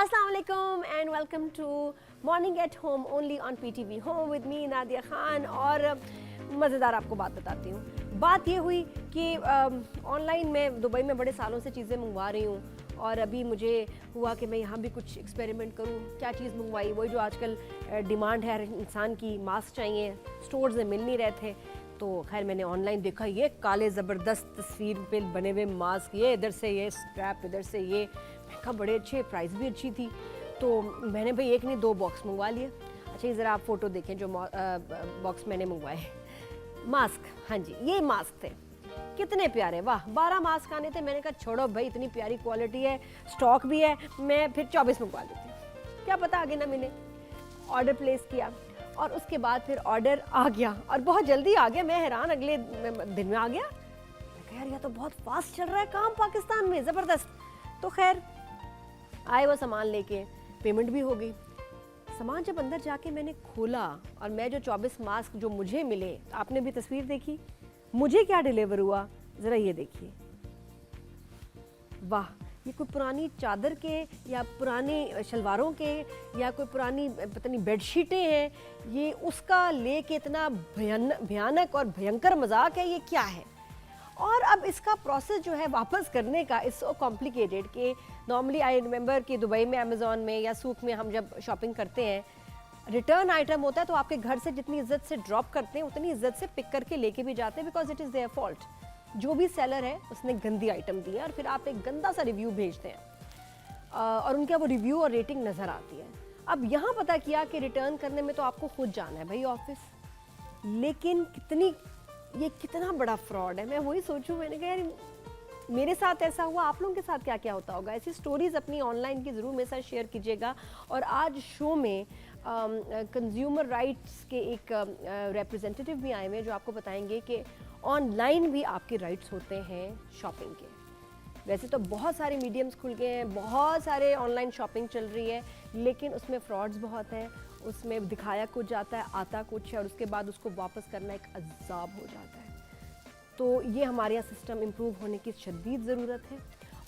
अस्सलाम वालेकुम and welcome to morning at home only on PTV home with me Nadia Khan. और मज़ेदार आपको बात बताती हूँ। बात ये हुई कि ऑनलाइन मैं दुबई में बड़े सालों से चीज़ें मंगवा रही हूँ और अभी मुझे हुआ कि मैं यहाँ भी कुछ एक्सपेरिमेंट करूँ। क्या चीज़ मंगवाई, वही जो आजकल डिमांड है इंसान की, मास्क चाहिए, स्टोर्स में मिल नहीं रहे थे। तो खैर मैंने ऑनलाइन देखा, ये काले ज़बरदस्त तस्वीर पे बने हुए मास्क, ये इधर से ये स्ट्रैप, इधर से ये, मैं कहा बड़े अच्छे, प्राइस भी अच्छी थी। तो मैंने भाई एक नहीं 2 बॉक्स मंगवा लिए। अच्छा ये ज़रा आप फ़ोटो देखें जो बॉक्स मैंने मंगवाए। मास्क, हाँ जी ये मास्क थे, कितने प्यारे, वाह 12 मास्क आने थे। मैंने कहा छोड़ो भाई, इतनी प्यारी क्वालिटी है, स्टॉक भी है, मैं फिर 24 मंगवा लेती हूँ, क्या पता आगे ना मिले। ऑर्डर प्लेस किया और उसके बाद फिर ऑर्डर आ गया और बहुत जल्दी आ गया। मैं हैरान, अगले दिन में आ गया। मैं कहा यार यह तो बहुत फास्ट चल रहा है काम पाकिस्तान में, ज़बरदस्त। तो खैर आए वो सामान लेके, पेमेंट भी हो गई। सामान जब अंदर जाके मैंने खोला और मैं जो 24 मास्क जो मुझे मिले, आपने भी तस्वीर देखी, मुझे क्या डिलीवर हुआ ज़रा ये देखिए। वाह, ये कोई पुरानी चादर के या पुरानी शलवारों के या कोई पुरानी पता नहीं बेडशीटें हैं, ये उसका लेके इतना भयानक और भयंकर मजाक है, ये क्या है। और अब इसका प्रोसेस जो है वापस करने का इज सो कॉम्प्लिकेटेड कि नॉर्मली आई रिमेंबर कि दुबई में अमेज़ॉन में या सूक में हम जब शॉपिंग करते हैं, रिटर्न आइटम होता है तो आपके घर से जितनी इज्जत से ड्रॉप करते हैं उतनी इज्जत से पिक करके लेके भी जाते हैं, because it is their fault. जो भी सेलर है उसने गंदी आइटम दी है और फिर आप एक गंदा सा रिव्यू भेजते हैं और उनका वो रिव्यू और रेटिंग नज़र आती है। अब यहाँ पता किया कि रिटर्न करने में तो आपको खुद जाना है भाई ऑफिस, लेकिन ये कितना बड़ा फ्रॉड है। मैं वही सोचूं, मैंने कहा यार मेरे साथ ऐसा हुआ, आप लोगों के साथ क्या क्या होता होगा। ऐसी स्टोरीज अपनी ऑनलाइन की ज़रूर मेरे साथ शेयर कीजिएगा। और आज शो में कंज्यूमर राइट्स के एक रिप्रेजेंटेटिव भी आए हुए हैं जो आपको बताएंगे कि ऑनलाइन भी आपके राइट्स होते हैं शॉपिंग के। वैसे तो बहुत सारे मीडियम्स खुल गए हैं, बहुत सारे ऑनलाइन शॉपिंग चल रही है, लेकिन उसमें फ्रॉड्स बहुत हैं, उसमें दिखाया कुछ जाता है, आता कुछ है और उसके बाद उसको वापस करना एक अज़ाब हो जाता है। तो ये हमारे यहाँ सिस्टम इम्प्रूव होने की शदीद ज़रूरत है।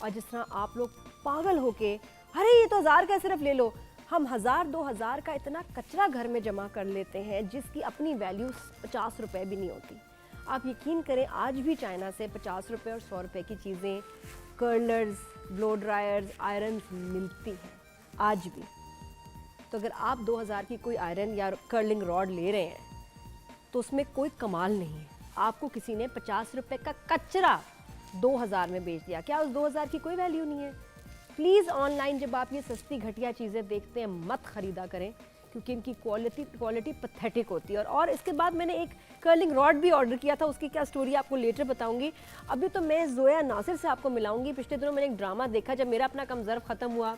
और जिस तरह आप लोग पागल होके अरे ये तो 1000 का सिर्फ ले लो, हम 1000-2000 का इतना कचरा घर में जमा कर लेते हैं जिसकी अपनी वैल्यू 50 रुपये भी नहीं होती। आप यकीन करें आज भी चाइना से 50 रुपये और 100 रुपये की चीज़ें, कर्लर्स, ब्लो ड्रायर्स, आयरन्स मिलती हैं आज भी। तो अगर आप 2000 की कोई आयरन या कर्लिंग रॉड ले रहे हैं तो उसमें कोई कमाल नहीं है। आपको किसी ने 50 रुपये का कचरा 2000 में बेच दिया, क्या उस 2000 की कोई वैल्यू नहीं है। प्लीज़ ऑनलाइन जब आप ये सस्ती घटिया चीज़ें देखते हैं मत ख़रीदा करें, क्योंकि इनकी क्वालिटी पैथेटिक होती है। और इसके बाद मैंने एक कर्लिंग रॉड भी ऑर्डर किया था, उसकी क्या स्टोरी आपको लेटर बताऊंगी। अभी तो मैं जोया नासिर से आपको मिलाऊंगी। पिछले दिनों मैंने एक ड्रामा देखा, जब मेरा अपना कम ज़र्फ़ ख़त्म हुआ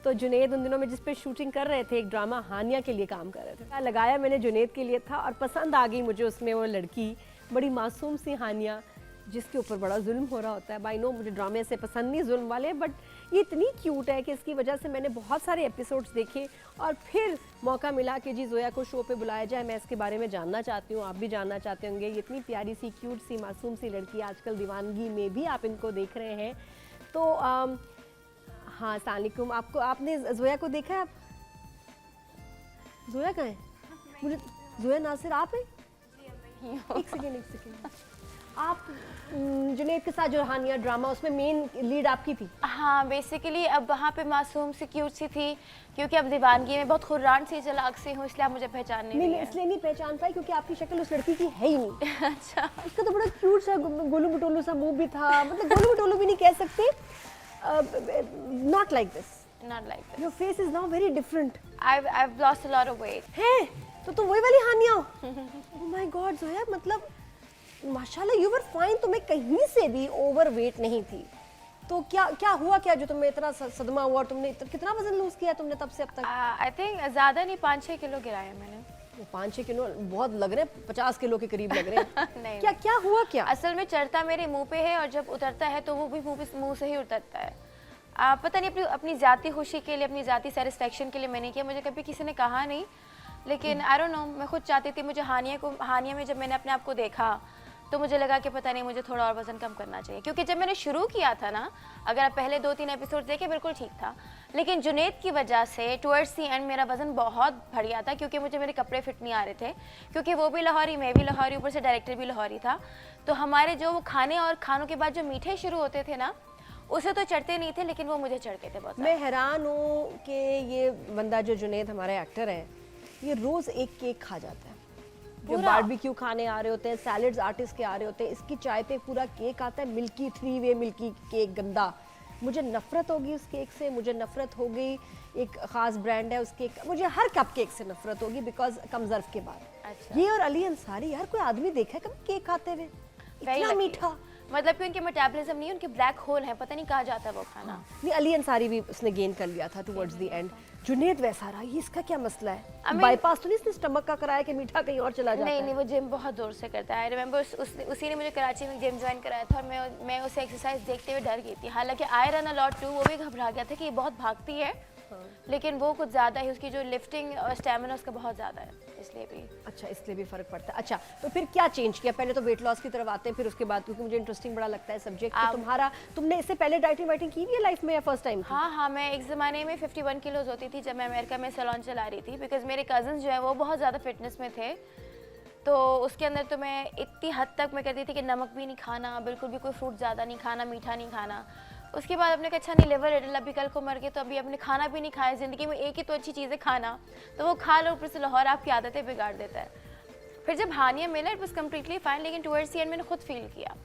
तो जुनेद उन दिनों में जिस पे शूटिंग कर रहे थे, एक ड्रामा हानिया के लिए काम कर रहे थे, लगाया मैंने जुनेद के लिए था और पसंद आ गई मुझे उसमें वो लड़की, बड़ी मासूम सी हानिया जिसके ऊपर बड़ा जुल्म हो रहा होता है। बाई नो मुझे ड्रामे से पसंद नहीं जुल्म वाले, बट ये इतनी क्यूट है कि इसकी वजह से मैंने बहुत सारे एपिसोड्स देखे और फिर मौका मिला कि जी जोया को शो पे बुलाया जाए, मैं इसके बारे में जानना चाहती हूँ, आप भी जानना चाहते होंगे। ये इतनी प्यारी सी क्यूट सी मासूम सी लड़की, आजकल दीवानगी में भी आप इनको देख रहे हैं। तो हाँ अस्सलाम वालेकुम, आपने जोया को देखा है? आप जोया कहाँ है? मुझे जोया नासिर आप हैं? एक सेकेंड आप जुनेद के साथ जो हानिया ड्रामा, उसमें मेन लीड आपकी थी? हाँ बेसिकली अब वहाँ पे मासूम सी क्यूट सी थी, क्योंकि अब दीवानगी में बहुत खुर्रान सी चलाक सी हूँ, इसलिए आप मुझे पहचान नहीं इसलिए नहीं पहचान पाई क्योंकि आपकी शक्ल उस लड़की की है ही नहीं। अच्छा, उसका तो बड़ा क्यूट सा गोलू मटोलू सा मुंह भी था, मतलब गोलू मटोलू भी नहीं कह सकते, not like this, your face is now very different. I've lost a lot of weight. है तो तुम वही वाली हानिया हो। ओह माय गॉड जोया, मतलब माशाल्लाह यू वर फाइन, तुम्हें कहीं से भी ओवरवेट नहीं थी। तो क्या हुआ क्या जो तुम्हें इतना सदमा हुआ, तुमने कितना वजन लूज किया तुमने तब से अब तक? I think ज़्यादा नहीं, 5-6 किलो गिराया मैंने। 5-6 किलो बहुत लग रहे हैं, 50 किलो के करीब लग रहे हैं। नहीं, क्या हुआ क्या? असल में चढ़ता मेरे मुंह पे है और जब उतरता है तो वो भी मुंह से ही उतरता है। पता नहीं, अपनी ज़ाती खुशी के लिए, अपनी ज़ाती सेटिस्फेक्शन के लिए मैंने किया, मुझे कभी किसी ने कहा नहीं, लेकिन आई डोंट नो, मैं खुद चाहती थी। मुझे हानिया में जब मैंने अपने आप को देखा तो मुझे लगा कि पता नहीं मुझे थोड़ा और वज़न कम करना चाहिए, क्योंकि जब मैंने शुरू किया था ना, अगर आप पहले 2-3 एपिसोड देखे बिल्कुल ठीक था, लेकिन जुनैद की वजह से टुवर्ड्स दी एंड मेरा वज़न बहुत बढ़ गया था, क्योंकि मुझे मेरे कपड़े फिट नहीं आ रहे थे, क्योंकि वो भी लाहौरी, मैं भी लाहौरी, ऊपर से डायरेक्टर भी लाहौरी था। तो हमारे जो वो खाने और खानों के बाद जो मीठे शुरू होते थे ना, उसे तो चढ़ते नहीं थे, लेकिन वो मुझे चढ़ते थे बहुत। मैं हैरान हूँ कि ये बंदा जो जुनैद हमारे एक्टर है, ये रोज़ एक केक खा जाता है। जो बारबेक्यू खाने आ रहे होते हैं, सैलड्स आर्टिस्ट के आ रहे होते हैं, इसकी चाय पे पूरा केक आता है, मिल्की 3 वे मिल्की केक, गंदा। मुझे नफरत होगी उस केक से, मुझे नफरत हो गई, एक ख़ास ब्रांड है उस केक, मुझे हर कप केक से नफरत होगी बिकॉज कमजर्फ के बाद। अच्छा। ये और अली अंसारी, यार कोई आदमी देखा है कभी केक खाते हुए? इतना मीठा, मतलब कि उनके मेटाबॉलिज्म नहीं है, उनके ब्लैक होल है, पता नहीं कहाँ जाता है वो खाना। नहीं, अली अंसारी भी उसने गेन कर लिया था टुवर्ड्स द एंड। जुनैद वैसा रहा, ये इसका क्या मसला है? बाईपास तो नहीं इसने स्टमक का कराया कि मीठा कहीं और चला जाता है? नहीं, वो जिम बहुत दूर से करता है। आई रिमेंबर उसी ने मुझे कराची में जिम ज्वाइन कराया था, और मैं उसे एक्सरसाइज देखते हुए डर गई थी। हालांकि I run a lot too, वो भी घबरा गया था कि ये बहुत भागती है, लेकिन वो कुछ ज़्यादा है, उसकी जो लिफ्टिंग और स्टेमिना उसका बहुत ज़्यादा है, इसलिए भी। अच्छा, इसलिए भी फर्क पड़ता है। अच्छा, तो फिर क्या चेंज किया? पहले तो वेट लॉस की तरफ आते हैं, फिर उसके बाद, क्योंकि मुझे इंटरेस्टिंग बड़ा लगता है सब्जेक्ट, तो तुमने इससे पहले डाइटिंग वाइटिंग की भी है लाइफ में या फर्स्ट टाइम? हाँ, मैं एक ज़माने में 51 किलोज होती थी जब मैं अमेरिका में सैलून चला रही थी, बिकॉज मेरे कज़न्स जो है वो बहुत ज़्यादा फिटनेस में थे। तो उसके अंदर तो मैं इतनी हद तक मैं कहती थी कि नमक भी नहीं खाना, बिल्कुल भी कोई फ्रूट ज़्यादा नहीं खाना, मीठा नहीं खाना। उसके बाद अपने अच्छा नहीं, लिवर रिडल, अभी कल को मर गए तो अभी अपने खाना भी नहीं खाया, ज़िंदगी में एक ही तो अच्छी चीज़ है खाना, तो वो खा लो, ऊपर से लाहौर आपकी आदतें बिगाड़ देता है। फिर जब हानिया मिला इट वॉज कम्प्लीटली फाइन, लेकिन टुवर्ड्स द एंड मैंने खुद फील किया।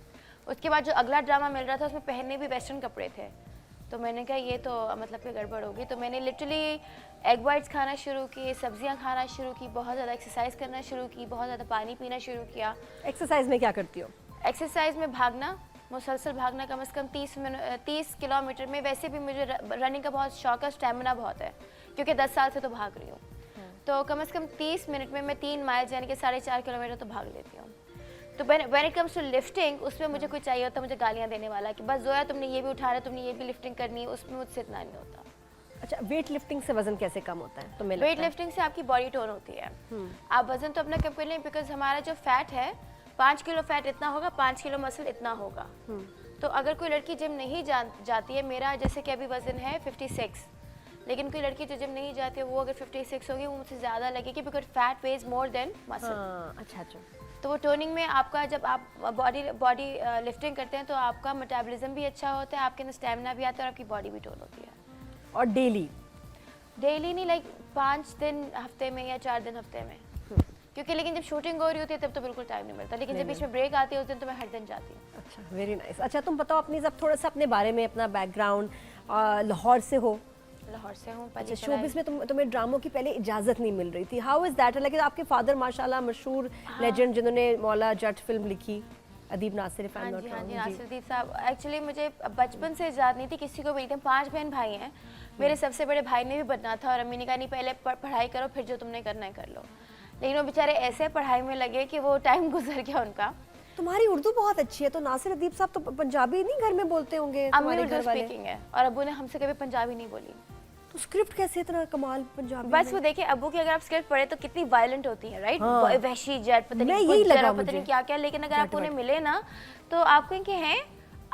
उसके बाद जो अगला ड्रामा मिल रहा था उसमें पहनने भी वेस्टर्न कपड़े थे, तो मैंने कहा ये तो मतलब कि गड़बड़ होगी। तो मैंने लिटरली एग वाइट्स खाना शुरू किए, सब्जियां खाना शुरू की, बहुत ज़्यादा एक्सरसाइज करना शुरू की, बहुत ज़्यादा पानी पीना शुरू किया। एक्सरसाइज में क्या करती हो? एक्सरसाइज में भागना, मुसलसल भागना, कम से कम 30 किलोमीटर में। वैसे भी मुझे रनिंग का बहुत शौक है, स्टेमिना बहुत है, क्योंकि 10 साल से तो भाग रही हूँ। तो कम से कम 30 मिनट में मैं 3 माइल यानी कि 4.5 किलोमीटर तो भाग लेती हूँ। तो when it comes to lifting, उसमें मुझे कोई चाहिए होता, मुझे गालियाँ देने वाला कि बस जोया तुमने ये भी उठा रहा, तुमने ये भी लिफ्टिंग करनी है, उसमें मुझसे इतना नहीं होता। अच्छा, वेट लिफ्टिंग से वजन कैसे कम होता है? तो वेट लिफ्टिंग से आपकी बॉडी टोन होती है। आप वजन तो अपना कम कर लें, बिकॉज हमारा जो फैट है 5 किलो फैट इतना होगा, 5 किलो मसल इतना होगा। तो अगर कोई लड़की जिम नहीं जाती है, मेरा जैसे कि अभी वजन है 56, लेकिन कोई लड़की जो जिम नहीं जाती है वो अगर 56 होगी वो मुझसे ज़्यादा लगेगी, because fat weighs more than muscle. अच्छा। तो वो टोनिंग में आपका, जब आप बॉडी लिफ्टिंग करते हैं तो आपका मेटाबॉलिज्म भी अच्छा होता है, आपके अंदर स्टेमिना भी आता है और आपकी बॉडी भी टोन होती है। और डेली नहीं, लाइक 5 दिन हफ्ते में या 4 दिन हफ्ते में, क्योंकि लेकिन जब शूटिंग हो रही होती है तब तो बिल्कुल टाइम नहीं मिलता, लेकिन जब बीच में ब्रेक आती है उस दिन तो मैं हर दिन जाती हूँ। अच्छा, वेरी नाइस। अच्छा, तुम बताओ अपनी, सब थोड़ा सा अपने बारे में, अपना बैकग्राउंड। लाहौर से हो? लाहौर से हूँ। अच्छा, शोबिस में तुम्हें ड्रामों की पहले इजाज़त नहीं मिल रही थी, हाउ इज़ दैट? लेकिन आपके फादर माशाल्लाह मशहूर लेजेंड, जिन्होंने मौला जट फिल्म लिखी, Adeeb Nasir, if I am not wrong. Nasir Adeeb Sahab. Actually मुझे बचपन से इजाज़त नहीं थी, किसी को भी नहीं थी। 5 बहन भाई हैं, मेरे सबसे बड़े भाई ने भी बनना था और अम्मी ने कहा नहीं, पहले पढ़ाई करो, फिर जो तुमने करना है कर लो। लेकिन वो बेचारे ऐसे पढ़ाई में लगे कि वो टाइम गुजर गया उनका। तुम्हारी उर्दू बहुत अच्छी है, तो नासिर अदीब साहब तो पंजाबी नहीं घर में बोलते होंगे? अम्मी उर्दू स्पीकिंग है और अब्बू ने हमसे कभी पंजाबी नहीं बोली। तो स्क्रिप्ट कैसे इतना कमाल पंजाबी? बस वो देखिए अब्बू की अगर आप स्क्रिप्ट पढ़े तो कितनी वायलेंट होती है, राइट? वहशी जट, पता नहीं क्या क्या, लेकिन अगर आपको उन्हें मिले ना तो आप कहेंगे हैं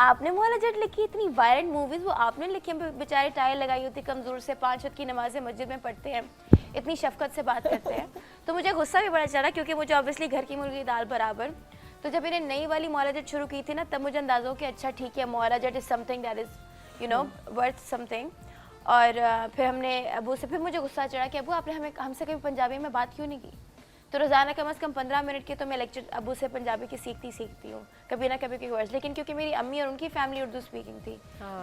आपने मौला जट लिखी, इतनी वायलेंट मूवीज वो आपने लिखी। बेचारे टाई लगाई होती, कमजोर से 5 वक्त की नमाजें मस्जिद में पढ़ते हैं, इतनी शफकत से बात करते हैं। तो मुझे गुस्सा भी बड़ा चढ़ा, क्योंकि मुझे ऑब्वियसली घर की मुर्गी दाल बराबर। तो जब इन्हें नई वाली मौला जट शुरू की थी ना, तब मुझे अंदाजा हो कि अच्छा ठीक है, Maula Jatt is something that is worth something. और फिर हमने अबू से, फिर मुझे गुस्सा चढ़ा कि अबू आपने हमसे कभी पंजाबी में बात क्यों नहीं की? तो रोज़ाना कम से कम 15 मिनट की तो मैं लेक्चर अबू से पंजाबी की सीखती हूँ, कभी ना कभी कोई वर्ड्स। लेकिन क्योंकि मेरी अम्मी और उनकी फैमिली उर्दू स्पीकिंग थी,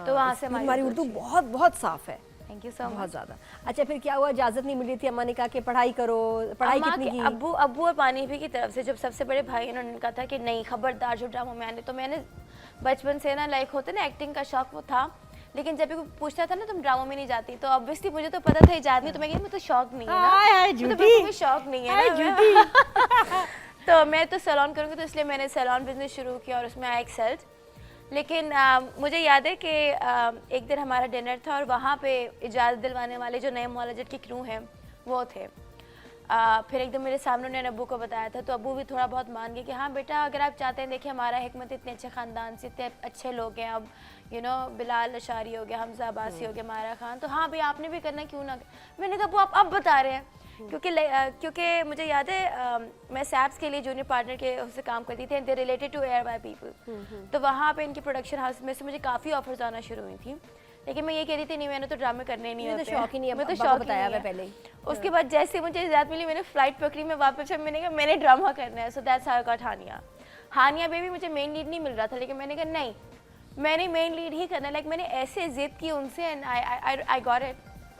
तो वहाँ से हमारी उर्दू बहुत बहुत साफ है। Thank you so much. बहुत ज़्यादा। अच्छा, फिर क्या हुआ? इजाज़त नहीं मिली थी, अम्मा ने कहा कि पढ़ाई करो। पढ़ाई कितनी की? अब्बू और पानीफी की तरफ से, जब सबसे बड़े भाई उन्होंने कहा था कि नहीं खबरदार जो ड्रामों में आने। तो मैंने बचपन से ना लाइक होते ना एक्टिंग का शौक वो था, लेकिन जब भी कोई पूछता था ना तुम ड्रामों में नहीं जाती, तो ऑब्वियसली मुझे तो पता था इजाज़त नहीं, तो मैं कहती मुझे तो शौक नहीं है ना, मुझे तो बिल्कुल भी शौक नहीं है ना। तो मैं तो सैलून करूँगी, तो इसलिए मैंने सैलून बिजनेस शुरू किया और उसमें आई एक्सेल्ड। लेकिन मुझे याद है कि एक दिन हमारा डिनर था और वहाँ पे इजाज़त दिलवाने वाले जो नए मौला जट की क्रू हैं वो थे। फिर एकदम मेरे सामने उन्होंने अब्बू को बताया था, तो अब्बू भी थोड़ा बहुत मान गए कि हाँ बेटा अगर आप चाहते हैं, देखिए हमारा हिकमत इतने अच्छे ख़ानदान से, इतने अच्छे लोग हैं, अब बिलाल अशारी हो गया, हमजा अब्बासी हो गया, मायरा खान, तो हाँ भाई आपने भी करना, क्यों ना। मैंने कहा अब्बू आप अब बता रहे हैं, क्योंकि मुझे याद है मैं सैप्स के लिए जूनियर पार्टनर के उससे काम करती थी, and they related to air by people, तो वहाँ पे इनकी प्रोडक्शन हाउस में से मुझे काफ़ी ऑफर्स आना शुरू हुई थी, लेकिन मैं ये कह रही थी नहीं मैंने तो ड्रामे करने नहीं होते, तो शौक ही नहीं है, मैं तो अब्बा को शौक बताया ही हुआ नहीं पहले है। ही। उसके बाद जैसे मुझे इजाज़त मिली, मैंने फ्लाइट पकड़ी, मैं वापस मैंने कहा मैंने ड्रामा करना है, so that's how I got Hania. Hania में भी मुझे मेन लीड नहीं मिल रहा था, लेकिन मैंने कहा नहीं मैंने मेन लीड ही करना है, लाइक मैंने ऐसे जिद की उनसे, एंड आई गॉट इट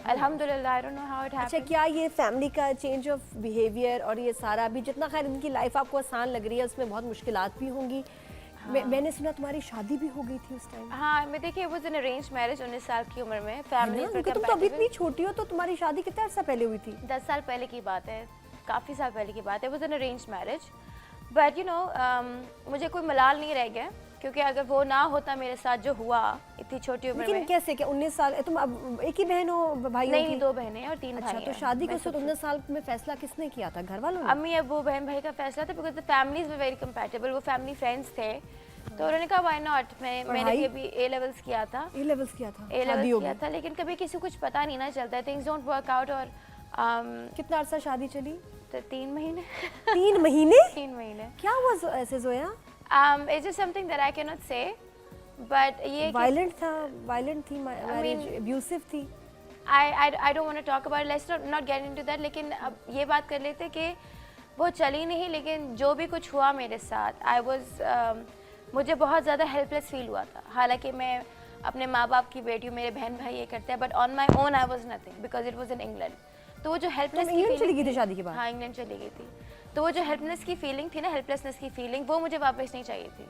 अल्हम्दुलिल्लाह। I don't know how it अच्छा, हैपेंड। क्या ये फैमिली का चेंज ऑफ बिहेवियर और ये सारा भी जितना खैर इनकी लाइफ आपको आसान लग रही है, उसमें बहुत मुश्किलात भी होंगी। मैंने सुना तुम्हारी शादी भी हो गई थी उस टाइम। हाँ, मैं देखिए वो एन अरेंज मैरिज 19 साल की उम्र में, फैमिली क्योंकि तुम तो अभी इतनी छोटी हो, तो तुम्हारी शादी कितना अर्सा पहले हुई थी? 10 साल पहले की बात है, काफ़ी साल पहले की बात है। वो एन अरेंज मैरिज, बट मुझे कोई मलाल नहीं रह गया, क्योंकि अगर वो ना होता मेरे साथ जो हुआ इतनी छोटी उम्र लेकिन में। कैसे, क्या 19 साल तुम अब एक ही बहन हो, भाई हो? नहीं, 2 बहनें और 3 अच्छा, भाई तो हैं। शादी मैं को सबसे- 19 साल में फैसला किसने किया था, घर वालों ने? अम्मी अब्बू बहन भाई का फैसला था, because the families were very compatible, वो फैमिली फ्रेंड्स थे, तो उन्होंने कहा व्हाई नॉट। मैंने भी अभी ए लेवल्स किया था, ए लेवल्स किया था, ए शादी हो लेवल्स किया गई। था, लेकिन कभी किसी को कुछ पता नहीं ना चलता है, थिंग्स डोंट वर्क आउट। और कितना अर्सा शादी चली? तो 3 महीने 3 महीने? 3 महीने। क्या हुआ ऐसे Zoya? It's just something that I cannot say, but ये वायलेंट था, वायलेंट थी मैरिज, अब्यूसिव थी? I don't want to talk about it, let's not get into that, लेकिन अब ये बात कर लेते कि वो चली नहीं, लेकिन जो भी कुछ हुआ मेरे साथ मुझे बहुत ज़्यादा हेल्पलेस फील हुआ था। हालांकि मैं अपने माँ बाप की बेटी हूँ, मेरे बहन भाई ये करते हैं, but on my own I was nothing, because it was in England. तो वो जो हेल्पलेस की इंग्लैंड चली फीलिंग गई थी शादी के बाद? हाँ, इंग्लैंड चली गई थी, तो वो जो हेल्पलेस की फीलिंग थी ना, हेल्पलेसनेस की फीलिंग, वो मुझे वापस नहीं चाहिए थी।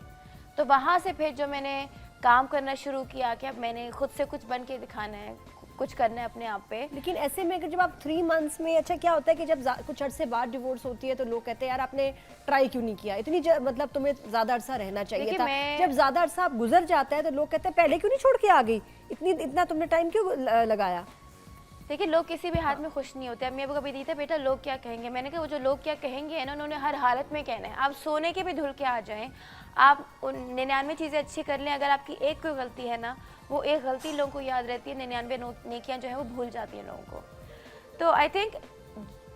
तो वहाँ से फिर जो मैंने काम करना शुरू किया कि अब मैंने खुद से कुछ बन के दिखाना है, कुछ करना है अपने आप पे। लेकिन ऐसे में अगर जब आप 3 मंथ्स में, अच्छा क्या होता है कि जब कुछ अर्से बाद डिवोर्स होती है तो लोग कहते हैं यार आपने ट्राई क्यों नहीं किया, इतनी मतलब तुम्हें ज्यादा अरसा रहना चाहिए था। जब ज्यादा अरसा आप गुजर जाता है तो लोग कहते हैं पहले क्यों नहीं छोड़ के आ गई, इतना तुमने टाइम क्यों लगाया? देखिए लोग किसी भी हाथ में खुश नहीं होते। अम्मी अबू कभी दी था बेटा लोग क्या कहेंगे, मैंने कहा वो जो लोग क्या कहेंगे है ना, उन्होंने हर हालत में कहना है। आप सोने के भी धुल के आ जाएं, आप 99 चीज़ें अच्छी कर लें, अगर आपकी एक कोई गलती है ना, वो एक गलती लोगों को याद रहती है, 99 नेकियां जो है वो भूल जाती हैं लोगों को। तो आई थिंक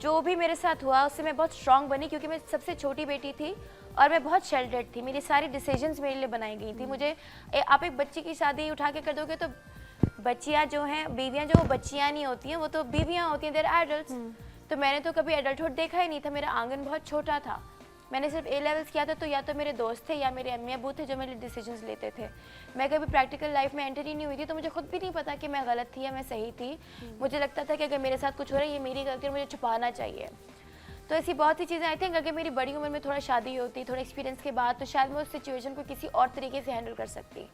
जो भी मेरे साथ हुआ उससे मैं बहुत स्ट्रांग बनी, क्योंकि मैं सबसे छोटी बेटी थी और मैं बहुत शेल्टर्ड थी। मेरी सारी डिसीजंस मेरे लिए बनाई गई थी। मुझे आप एक बच्ची की शादी उठा के कर दोगे तो बच्चियाँ जो हैं, बीवियाँ जो, वो बच्चियाँ नहीं होती हैं, वो तो बीवियाँ होती हैं, देयर एडल्ट्स। तो मैंने तो कभी एडल्टहुड देखा ही नहीं था, मेरा आंगन बहुत छोटा था। मैंने सिर्फ ए लेवल्स किया था, तो या तो मेरे दोस्त थे या मेरे अम्मी अबू थे जो मेरे डिसीजंस लेते थे। मैं कभी प्रैक्टिकल लाइफ में एंटर ही नहीं हुई थी, तो मुझे खुद भी नहीं पता कि मैं गलत थी या मैं सही थी। मुझे लगता था कि अगर मेरे साथ कुछ हो रहा है ये मेरी गलती है, मुझे छुपाना चाहिए। तो ऐसी बहुत सी चीज़ें, आई थिंक अगर मेरी बड़ी उम्र में थोड़ा शादी होती, थोड़ा एक्सपीरियंस के बाद, तो शायद मैं उस सिचुएशन को किसी और तरीके से हैंडल कर सकती।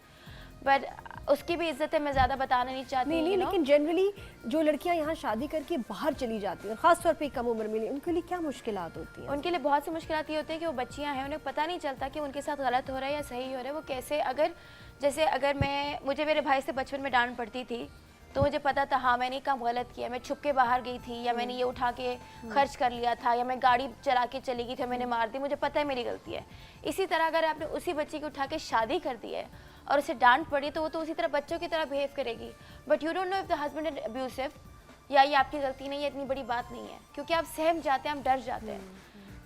बट उसकी भी इज्जत है, मैं ज़्यादा बताना नहीं चाहती। नहीं, लेकिन जनरली जो लड़कियां यहाँ शादी करके बाहर चली जाती हैं, खासतौर पे कम उम्र में, उनके लिए क्या मुश्किलात होती हैं? उनके लिए बहुत सी मुश्किलात ये होती है कि वो बच्चियां हैं, उन्हें पता नहीं चलता कि उनके साथ गलत हो रहा है या सही हो रहा है। वो कैसे, अगर मुझे मेरे भाई से बचपन में डांट पड़ती थी, तो मुझे पता था हाँ मैंने काम गलत किया, मैं छुप के बाहर गई थी, या मैंने ये उठा के खर्च कर लिया था, या मैं गाड़ी चला के चली गई थी, मैंने मार दी, मुझे पता है मेरी गलती है। इसी तरह अगर आपने उसी बच्ची को उठा के शादी कर दी है और उसे डांट पड़ी, तो वो तो उसी तरह बच्चों की तरह बिहेव करेगी। But you don't know if the husband is abusive, या ये आपकी गलती नहीं है, इतनी बड़ी बात नहीं है, क्योंकि आप सहम जाते हैं, आप डर जाते हैं।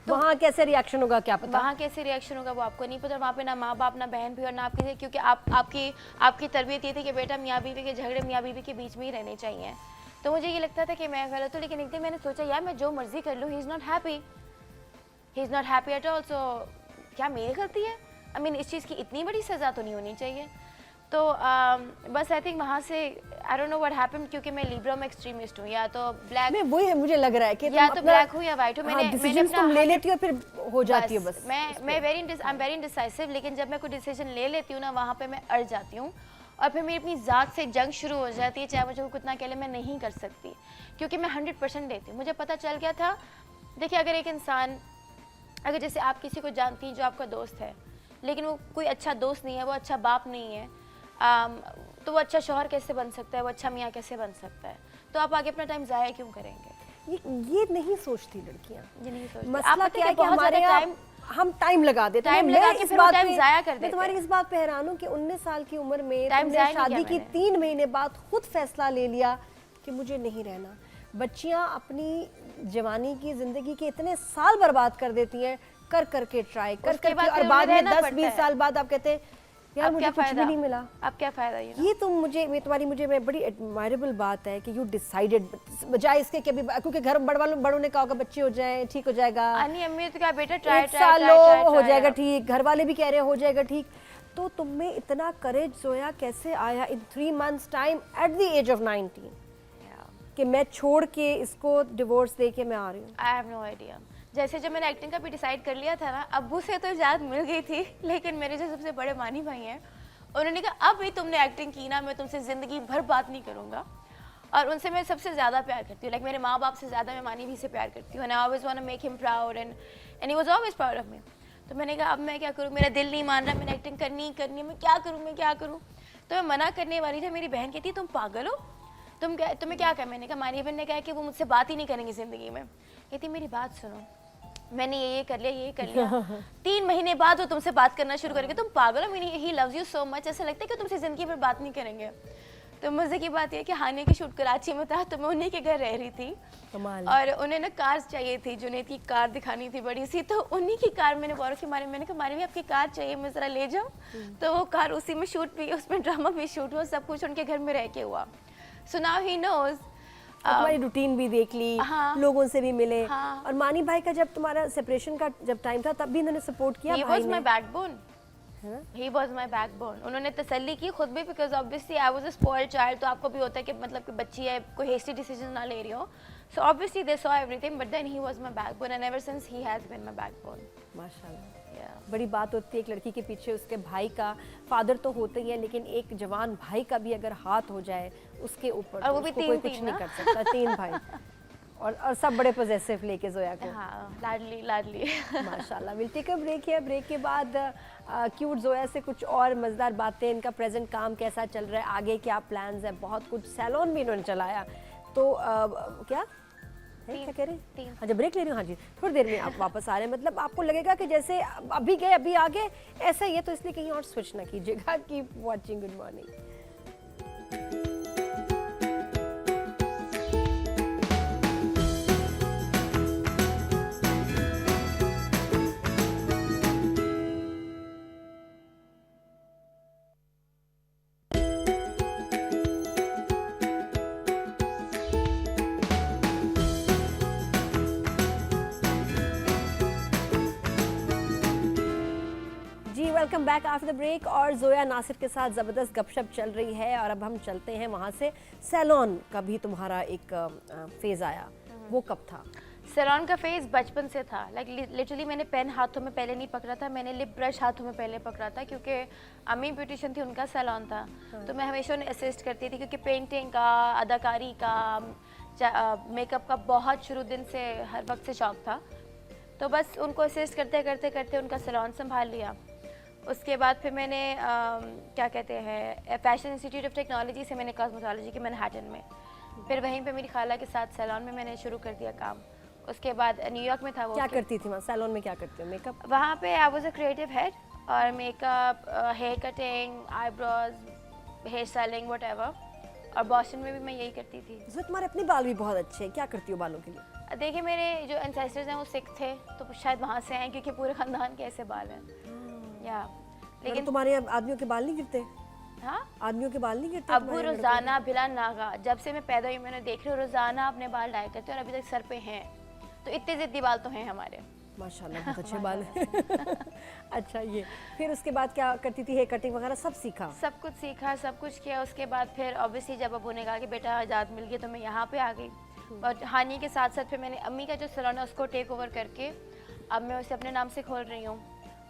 तो वहाँ कैसे रिएक्शन होगा क्या पता? वहाँ कैसे रिएक्शन होगा वो आपको नहीं पता। वहाँ पे ना माँ बाप, ना बहन भी, और ना आपकी, क्योंकि आपकी तरबियत ये थी कि बेटा मियाँ बीवी के झगड़े मियाँ बीवी के बीच में ही रहने चाहिए। तो मुझे ये लगता था कि मैं गलत हूँ, लेकिन एक दिन मैंने सोचा यार मैं जो मर्जी कर लूँ, he is not happy at all, so क्या मेरी गलती है? आई मीन इस चीज़ की इतनी बड़ी सज़ा तो नहीं होनी चाहिए। तो बस आई थिंक वहाँ से I don't know what happened, क्योंकि मैं लिब्रा में एक्सट्रीमिस्ट हूँ, या तो ब्लैक मैं वही है, मुझे लग रहा है कि या तो ब्लैक हूँ या वाइट हूँ। मैंने तुम ले लेती हो फिर हो जाती है बस। मैं आई एम वेरी इंडिसाइसिव, लेकिन जब मैं कोई डिसीजन ले लेती हूँ ना, वहाँ पे मैं अड़ जाती हूँ और फिर मेरी अपनी ज़ात से जंग शुरू हो जाती है। चाहे मुझे कोई कितना कह ले, मैं नहीं कर सकती, क्योंकि मैं 100% देती हूँ। मुझे पता चल गया था, देखिए अगर एक इंसान, अगर जैसे आप किसी को जानती हैं जो आपका दोस्त है, लेकिन वो कोई अच्छा दोस्त नहीं है, वो अच्छा बाप नहीं है, तो वो अच्छा शौहर कैसे बन सकता है, वो अच्छा मियाँ कैसे बन सकता है? तो आप आगे अपना टाइम ज़ाया क्यों करेंगे? ये नहीं सोचती लड़कियां। ये नहीं सोचती। मसला क्या है कि बहुत हमारे ज़्यादा यहाँ हम टाइम लगा देते हैं। टाइम मैं लगा के इस फिर वो बात टाइम पे- ज़ाया कर मैं देते तुम्हारी हैं। इस बात पे हैरान हूँ कि 19 साल की उम्र में टाइम तुमने ज़ाया नहीं शादी किया की मैंने। 3 महीने बाद खुद फैसला ले लिया कि मुझे नहीं रहना। बच्चियां अपनी जवानी की जिंदगी के इतने साल बर्बाद कर देती हैं कर करके ट्राई कर उसके करके, बाद और फिर बाद उन्हें में रहना 10-20 पड़ता है। साल बाद आप कहते हैं यार अब मुझे क्या कुछ भी फ़ायदा? नहीं मिला। अब क्या फ़ायदा ये तुम मुझे मैं बड़ी एडमायरेबल बात है कि यू डिसाइडेड, बजाय इसके कि अभी क्योंकि घर बड़ों ने कहा होगा बच्चे हो जाए ठीक हो जाएगा, अन्य अम्मी तो क्या बेटा ट्राई एक ट्राई साल ट्राई लो ट्राई हो ट्राई जाएगा अब। ठीक, घर वाले भी कह रहे हैं हो जाएगा ठीक। तो तुम में इतना करेज जोया कैसे आया in 3 months time at the age of 19 कि मैं छोड़ के इसको डिवोर्स दे के मैं आ रही हूँ? I have no idea. जैसे जब मैंने एक्टिंग का भी डिसाइड कर लिया था ना, अब्बू से तो इजाज़त मिल गई थी, लेकिन मेरे जो सबसे बड़े मानी भाई हैं उन्होंने कहा अब भी तुमने एक्टिंग की ना, मैं तुमसे ज़िंदगी भर बात नहीं करूँगा। और उनसे मैं सबसे ज़्यादा प्यार करती हूँ, लाइक मेरे माँ बाप से ज़्यादा मैं मानी भी से प्यार करती हूँ। And I always want to make him proud and he was always proud of me. तो मैंने कहा अब मैं क्या करूँ, मेरा दिल नहीं मान रहा, मैंने एक्टिंग करनी ही करनी है, मैं क्या करूँ। तो मैं मना करने वाली थी, मेरी बहन कहती तुम पागल हो, तुम्हें क्या कहा। मैंने कहा मानी बहन ने कहा कि वो मुझसे बात ही नहीं करेंगी ज़िंदगी में। कहती मेरी बात सुनो, मैंने ये कर लिया 3 महीने बाद वो तुमसे बात करना शुरू करेंगे, तुम पागल हो, मीनी he loves you so much, ऐसा लगता है कि तुमसे ज़िंदगी भर बात नहीं करेंगे। तो मज़े की बात यह है कि हानिया की शूट कराची में था, तो मैं उन्हीं के घर रह रही थी और उन्हें ना कार चाहिए थी, जुनैद की कार दिखानी थी बड़ी सी, तो उन्हीं की कार मैंने बोरो की मैंने कहा मारी भी आपकी कार चाहिए, मैं ज़रा ले जाऊँ। तो वो कार उसी में शूट भी, उसमें ड्रामा भी शूट हुआ, सब कुछ उनके घर में रह के हुआ। So now he knows. तुम्हारी रूटीन भी देख ली, हाँ, लोगों से भी मिले। हाँ, और मानी भाई का जब तुम्हारा सेपरेशन का जब टाइम था तब भी इन्होंने सपोर्ट किया? He भाई was ने my backbone. है ना? He was my backbone. उन्होंने तसल्ली की खुद भी, because obviously I was a spoiled child, तो आपको भी होता है कि मतलब कि बच्ची है, कोई hasty decision ना ले रही हो। So obviously they saw everything, but then he was my backbone, and ever since he has been my backbone. माशाल्लाह। Yeah. बड़ी बात होती है एक लड़की के पीछे उसके भाई का, फादर तो होते ही है लेकिन एक जवान भाई का भी अगर हाथ हो जाए उसके ऊपर, और तो वो भी उसको कोई कुछ तीन नहीं ना? कर सकता। 3 भाई और सब बड़े पोजेसिव लेके जोया को। हाँ, लाडली। माशाल्लाह। विल टेक अ ब्रेक है, ब्रेक के बाद क्यूट जोया से कुछ और मज़ेदार बातें, इनका प्रेजेंट काम कैसा चल रहा है, आगे क्या प्लान्स है, बहुत कुछ, सैलून भी इन्होंने चलाया। तो क्या क्या कह रहे हैं? हाँ जब ब्रेक ले रही हूँ, हाँ जी थोड़ी देर में आप वापस आ रहे हैं। मतलब आपको लगेगा कि जैसे अभी गए अभी आ गए, ऐसा ही है, तो इसलिए कहीं और स्विच ना कीजिएगा। Keep watching, good morning. Welcome back after the break. और जोया नासिर के साथ ज़बरदस्त गपशप चल रही है और अब हम चलते हैं वहाँ से। सैलून का भी तुम्हारा एक फेज़ आया, वो कब था? सैलून का फेज़ बचपन से था। लाइक लिटरली मैंने पेन हाथों में पहले नहीं पकड़ा था, मैंने लिप ब्रश हाथों में पहले पकड़ा था, क्योंकि अम्मी ब्यूटिशियन थी, उनका सैलून था। तो मैं हमेशा उन्हें असिस्ट करती थी, क्योंकि पेंटिंग का, अदाकारी का, मेकअप का बहुत शुरू दिन से हर वक्त से शौक था। तो बस उनको असिस्ट करते करते करते उनका सैलून संभाल लिया। उसके बाद फिर मैंने क्या कहते हैं, फैशन इंस्टीट्यूट ऑफ टेक्नोलॉजी से मैंने कॉस्मेटोलॉजी की मैनहट्टन में, फिर वहीं पे मेरी खाला के साथ सैलून में मैंने शुरू कर दिया काम। उसके बाद न्यूयॉर्क में था वो। क्या करती थी वहाँ सैलून में, क्या करती हो? मेकअप? वहाँ पे I was a creative head, और makeup, hair cutting, eyebrows, hair styling, whatever. और बॉस्टन में भी मैं यही करती थी। इसमें तुम्हारे अपने बाल भी बहुत अच्छे हैं, क्या करती हो बालों के लिए? देखिए मेरे जो एंसेस्टर्स हैं वो सिख थे, तो शायद वहाँ से हैं, क्योंकि पूरे ख़ानदान के ऐसे बाल हैं। या लेकिन तुम्हारे आदमियों के बाल नहीं गिरते? हाँ, आदमियों के बाल नहीं गिरते? अबू रोज़ाना बिला नागा, जब से मैं पैदा हुई मैंने देख रही हूँ रोज़ाना अपने बाल डाई करते हैं, और अभी तक सर पे हैं। तो इतने ज़िद्दी बाल तो हैं हमारे। माशाल्लाह, बहुत अच्छे बाल हैं। अच्छा, ये फिर उसके बाद क्या करती थी? हेयर कटिंग वगैरह सब सीखा? सब कुछ सीखा, सब कुछ किया। उसके बाद फिर ऑब्वियसली जब अबू ने कहा कि बेटा आज़ाद मिल गई, तो मैं यहाँ पे आ गई। और हानि के साथ साथ फिर मैंने अम्मी का जो सैलून है उसको टेक ओवर करके अब मैं उसे अपने नाम से खोल रही हूँ।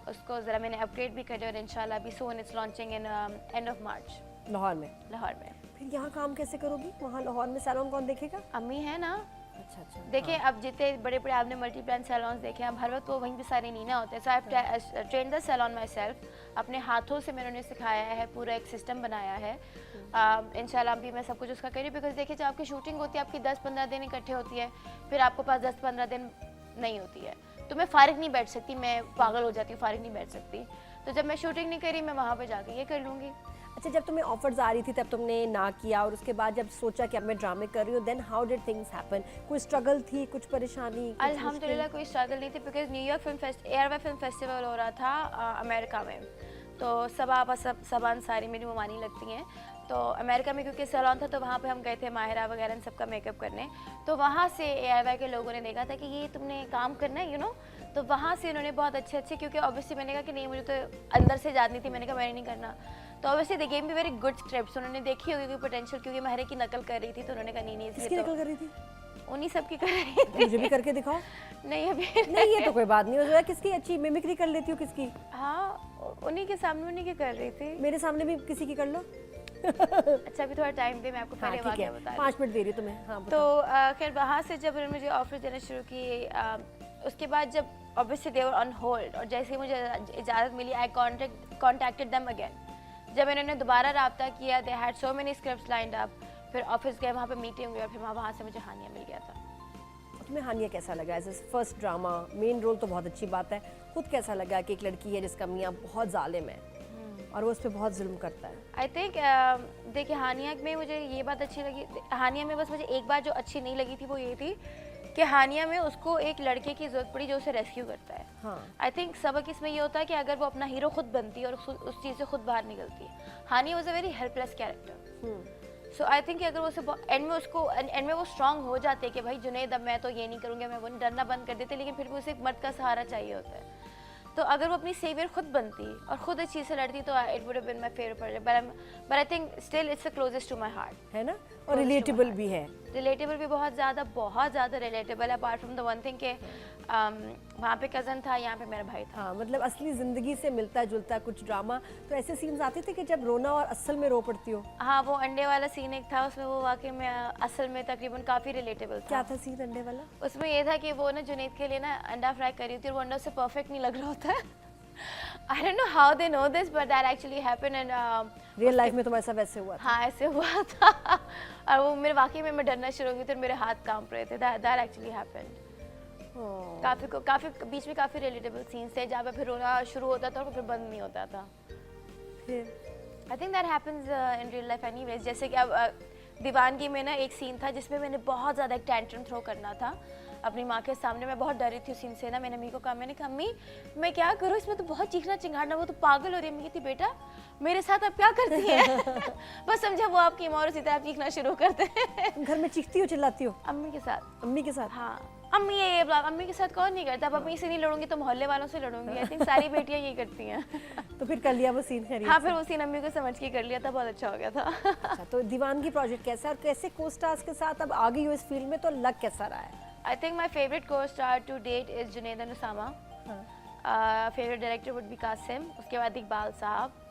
उसको ज़रा मैंने अपग्रेड भी कर दिया, और इंशाल्लाह अभी soon it's launching in end of March Lahore में। लाहौर में। फिर यहाँ काम कैसे करोगी? वहाँ लाहौर में सैलून कौन देखेगा? अम्मी है ना, अच्छा अच्छा। देखिए अब जितने बड़े बड़े आपने मल्टी ब्रांड सैलॉन्स देखे हैं, अब हर वक्त वो वहीं पे सारे नहीं ना होते। So I train the salon myself, अपने हाथों से मैंने उन्हें सिखाया है, पूरा एक सिस्टम बनाया है। इंशाल्लाह भी मैं सब कुछ उसका करी, बिकॉज देखिए जब आपकी शूटिंग होती है आपकी 10-15 दिन इकट्ठे होती है, फिर आपके पास 10-15 दिन नहीं होती है, तो मैं फारिग नहीं बैठ सकती, मैं पागल हो जाती हूँ, फारिग नहीं बैठ सकती। तो जब मैं शूटिंग नहीं करी, मैं वहाँ पे जाके ये कर लूँगी। अच्छा, जब तुम्हें ऑफर्स आ रही थी तब तुमने ना किया, और उसके बाद जब सोचा कि अब मैं ड्रामे कर रही हूँ, then how did things happen? कोई स्ट्रगल थी, कुछ परेशानी? अल्हम्दुलिल्लाह कोई स्ट्रगल नहीं थी, because New York airway film festival हो रहा था अमेरिका में। तो सबान सारी मेरी ममानी लगती हैं, तो अमेरिका में क्योंकि सैलॉन था तो वहाँ पे हम गए थे माहिरा वगैरह इन सबका मेकअप करने। तो वहाँ से एयरवे के लोगों ने देखा था कि ये तुमने काम करना है, तो वहाँ से उन्होंने बहुत अच्छे, क्योंकि ऑब्वियसली मैंने कहा कि नहीं मुझे तो अंदर से जाननी थी, मैंने कहा मैंने नहीं करना। तो obviously they gave me very good scripts, उन्होंने देखी होगी कोई पोटेंशियल, क्योंकि माहिरा की नकल कर रही थी, तो उन्होंने कहा नहीं किसकी नकल कर रही थी? उन्हीं सब की कर रही थी। मुझे भी करके दिखाओ। नहीं अभी नहीं, ये तो कोई बात नहीं हो जाए, किसकी अच्छी मिमिक्री कर लेती हूँ किसकी? हाँ उन्हीं के सामने उन्हीं की कर रही थी। मेरे सामने भी किसी की कर लो। अच्छा अभी थोड़ा टाइम दे, मैं आपको हाँ पहले ठीक है, वाक़या बता 5 मिनट दे रही हूँ तुम्हें। हाँ तो खैर वहाँ से जब उन्होंने मुझे ऑफर देना शुरू किए, उसके बाद जब obviously they were on hold, और जैसे ही मुझे इजाज़त मिली आई कॉन्टैक्टेड देम अगेन। जब इन्होंने दोबारा रब्ता किया, they had so many scripts lined up, फिर ऑफिस गए, वहाँ पे मीटिंग हुई, और फिर वहाँ से मुझे हानिया मिल गया था। तुम्हें हानिया कैसा लगा? As a first drama main role तो बहुत अच्छी बात है, खुद कैसा लगा कि एक लड़की है जिसका मियाँ बहुत जालिम है और वो उस पर बहुत जुल्म करता है? आई थिंक देखिए हानिया में मुझे ये बात अच्छी लगी, हानिया में बस मुझे एक बात जो अच्छी नहीं लगी थी वो ये थी कि हानिया में उसको एक लड़के की जरूरत पड़ी जो उसे रेस्क्यू करता है। हाँ। आई थिंक सबक इसमें ये होता है कि अगर वो अपना हीरो खुद बनती है और उस चीज़ से खुद बाहर निकलती है। Hania was a very helpless character. So I think कि अगर उसे एंड में वो स्ट्रांग हो जाते कि भाई जुनैद अब मैं तो ये नहीं करूँगी, मैं वो नहीं, डरना बंद कर देते, लेकिन फिर भी उसे एक मर्द का सहारा चाहिए होता है। तो अगर वो अपनी सेवियर खुद बनती और खुद इस चीज़ से लड़ती तो it would have been my favourite project, but I think still it's the closest to my heart, है ना? और रिलेटेबल भी है। रिलेटेबल भी बहुत ज़्यादा रिलेटेबल है, apart from the one thing के वहाँ पे कज़न था, यहाँ पे मेरा भाई था। हाँ, मतलब असली ज़िंदगी से मिलता जुलता कुछ ड्रामा। तो ऐसे सीन्स आते थे कि जब रोना और असल में रो पड़ती हो? हाँ, वो अंडे वाला सीन एक था, उसमें वो वाकई में असल में तकरीबन काफ़ी रिलेटेबल था। क्या था सीन अंडे वाला? उसमें ये था कि वो ना जुनैद के लिए ना अंडा फ्राई कर रही थी और वो अंडा उसे परफेक्ट नहीं लग रहा होता है। I don't know how they know this, but that actually happened and real life में तो ऐसा वैसे हुआ था? हाँ ऐसे हुआ था। और वो मेरे वाकई में मैं डरना शुरू हो गई थी और मेरे हाथ कांप रहे थे। That actually happened। काफ़ी बीच में काफ़ी रिलेटेबल सीन्स थे जहाँ पे फिर रोना शुरू होता था और फिर बंद नहीं होता था। फिर आई think that happens in real life anyways. जैसे कि अब दीवानगी में ना एक सीन था जिसमें मैंने बहुत ज़्यादा एक टेंट्रम थ्रो करना था अपनी माँ के सामने। मैं बहुत डरी थी उस सीन से ना। मैंने अम्मी को कहा, मैंने कहा अम्मी मैं क्या करूँ, इसमें तो बहुत चीखना चिंगाड़ना, वो तो पागल हो रही है। अम्मी कहती बेटा मेरे साथ अब क्या करती है? बस समझा वो आपकी माँ और उसी तरह चीखना शुरू करते हैं। घर में चीखती हो, चिल्लाती हो? अम्मी के साथ। अम्मी के साथ? हाँ अम्मी ये अम्मी के साथ कौन नहीं करता। अब अम्मी से नहीं लड़ूंगी तो मोहल्ले वालों से लड़ूंगी। आई थिंक सारी बेटियां यही करती हैं। तो फिर कर लिया वो सीन? खैरियत? हाँ फिर वो सीन अम्मी को समझ के कर लिया था, बहुत अच्छा हो गया था। अच्छा, तो दीवानगी प्रोजेक्ट कैसा है और कैसे को स्टार्स के साथ अब आ गई हो इस फील्ड में, तो लग कैसा रहा है? I think my favourite costar to date is Junaid and Usama. Favourite director would be Qasim, उसके बाद इकबाल साहब।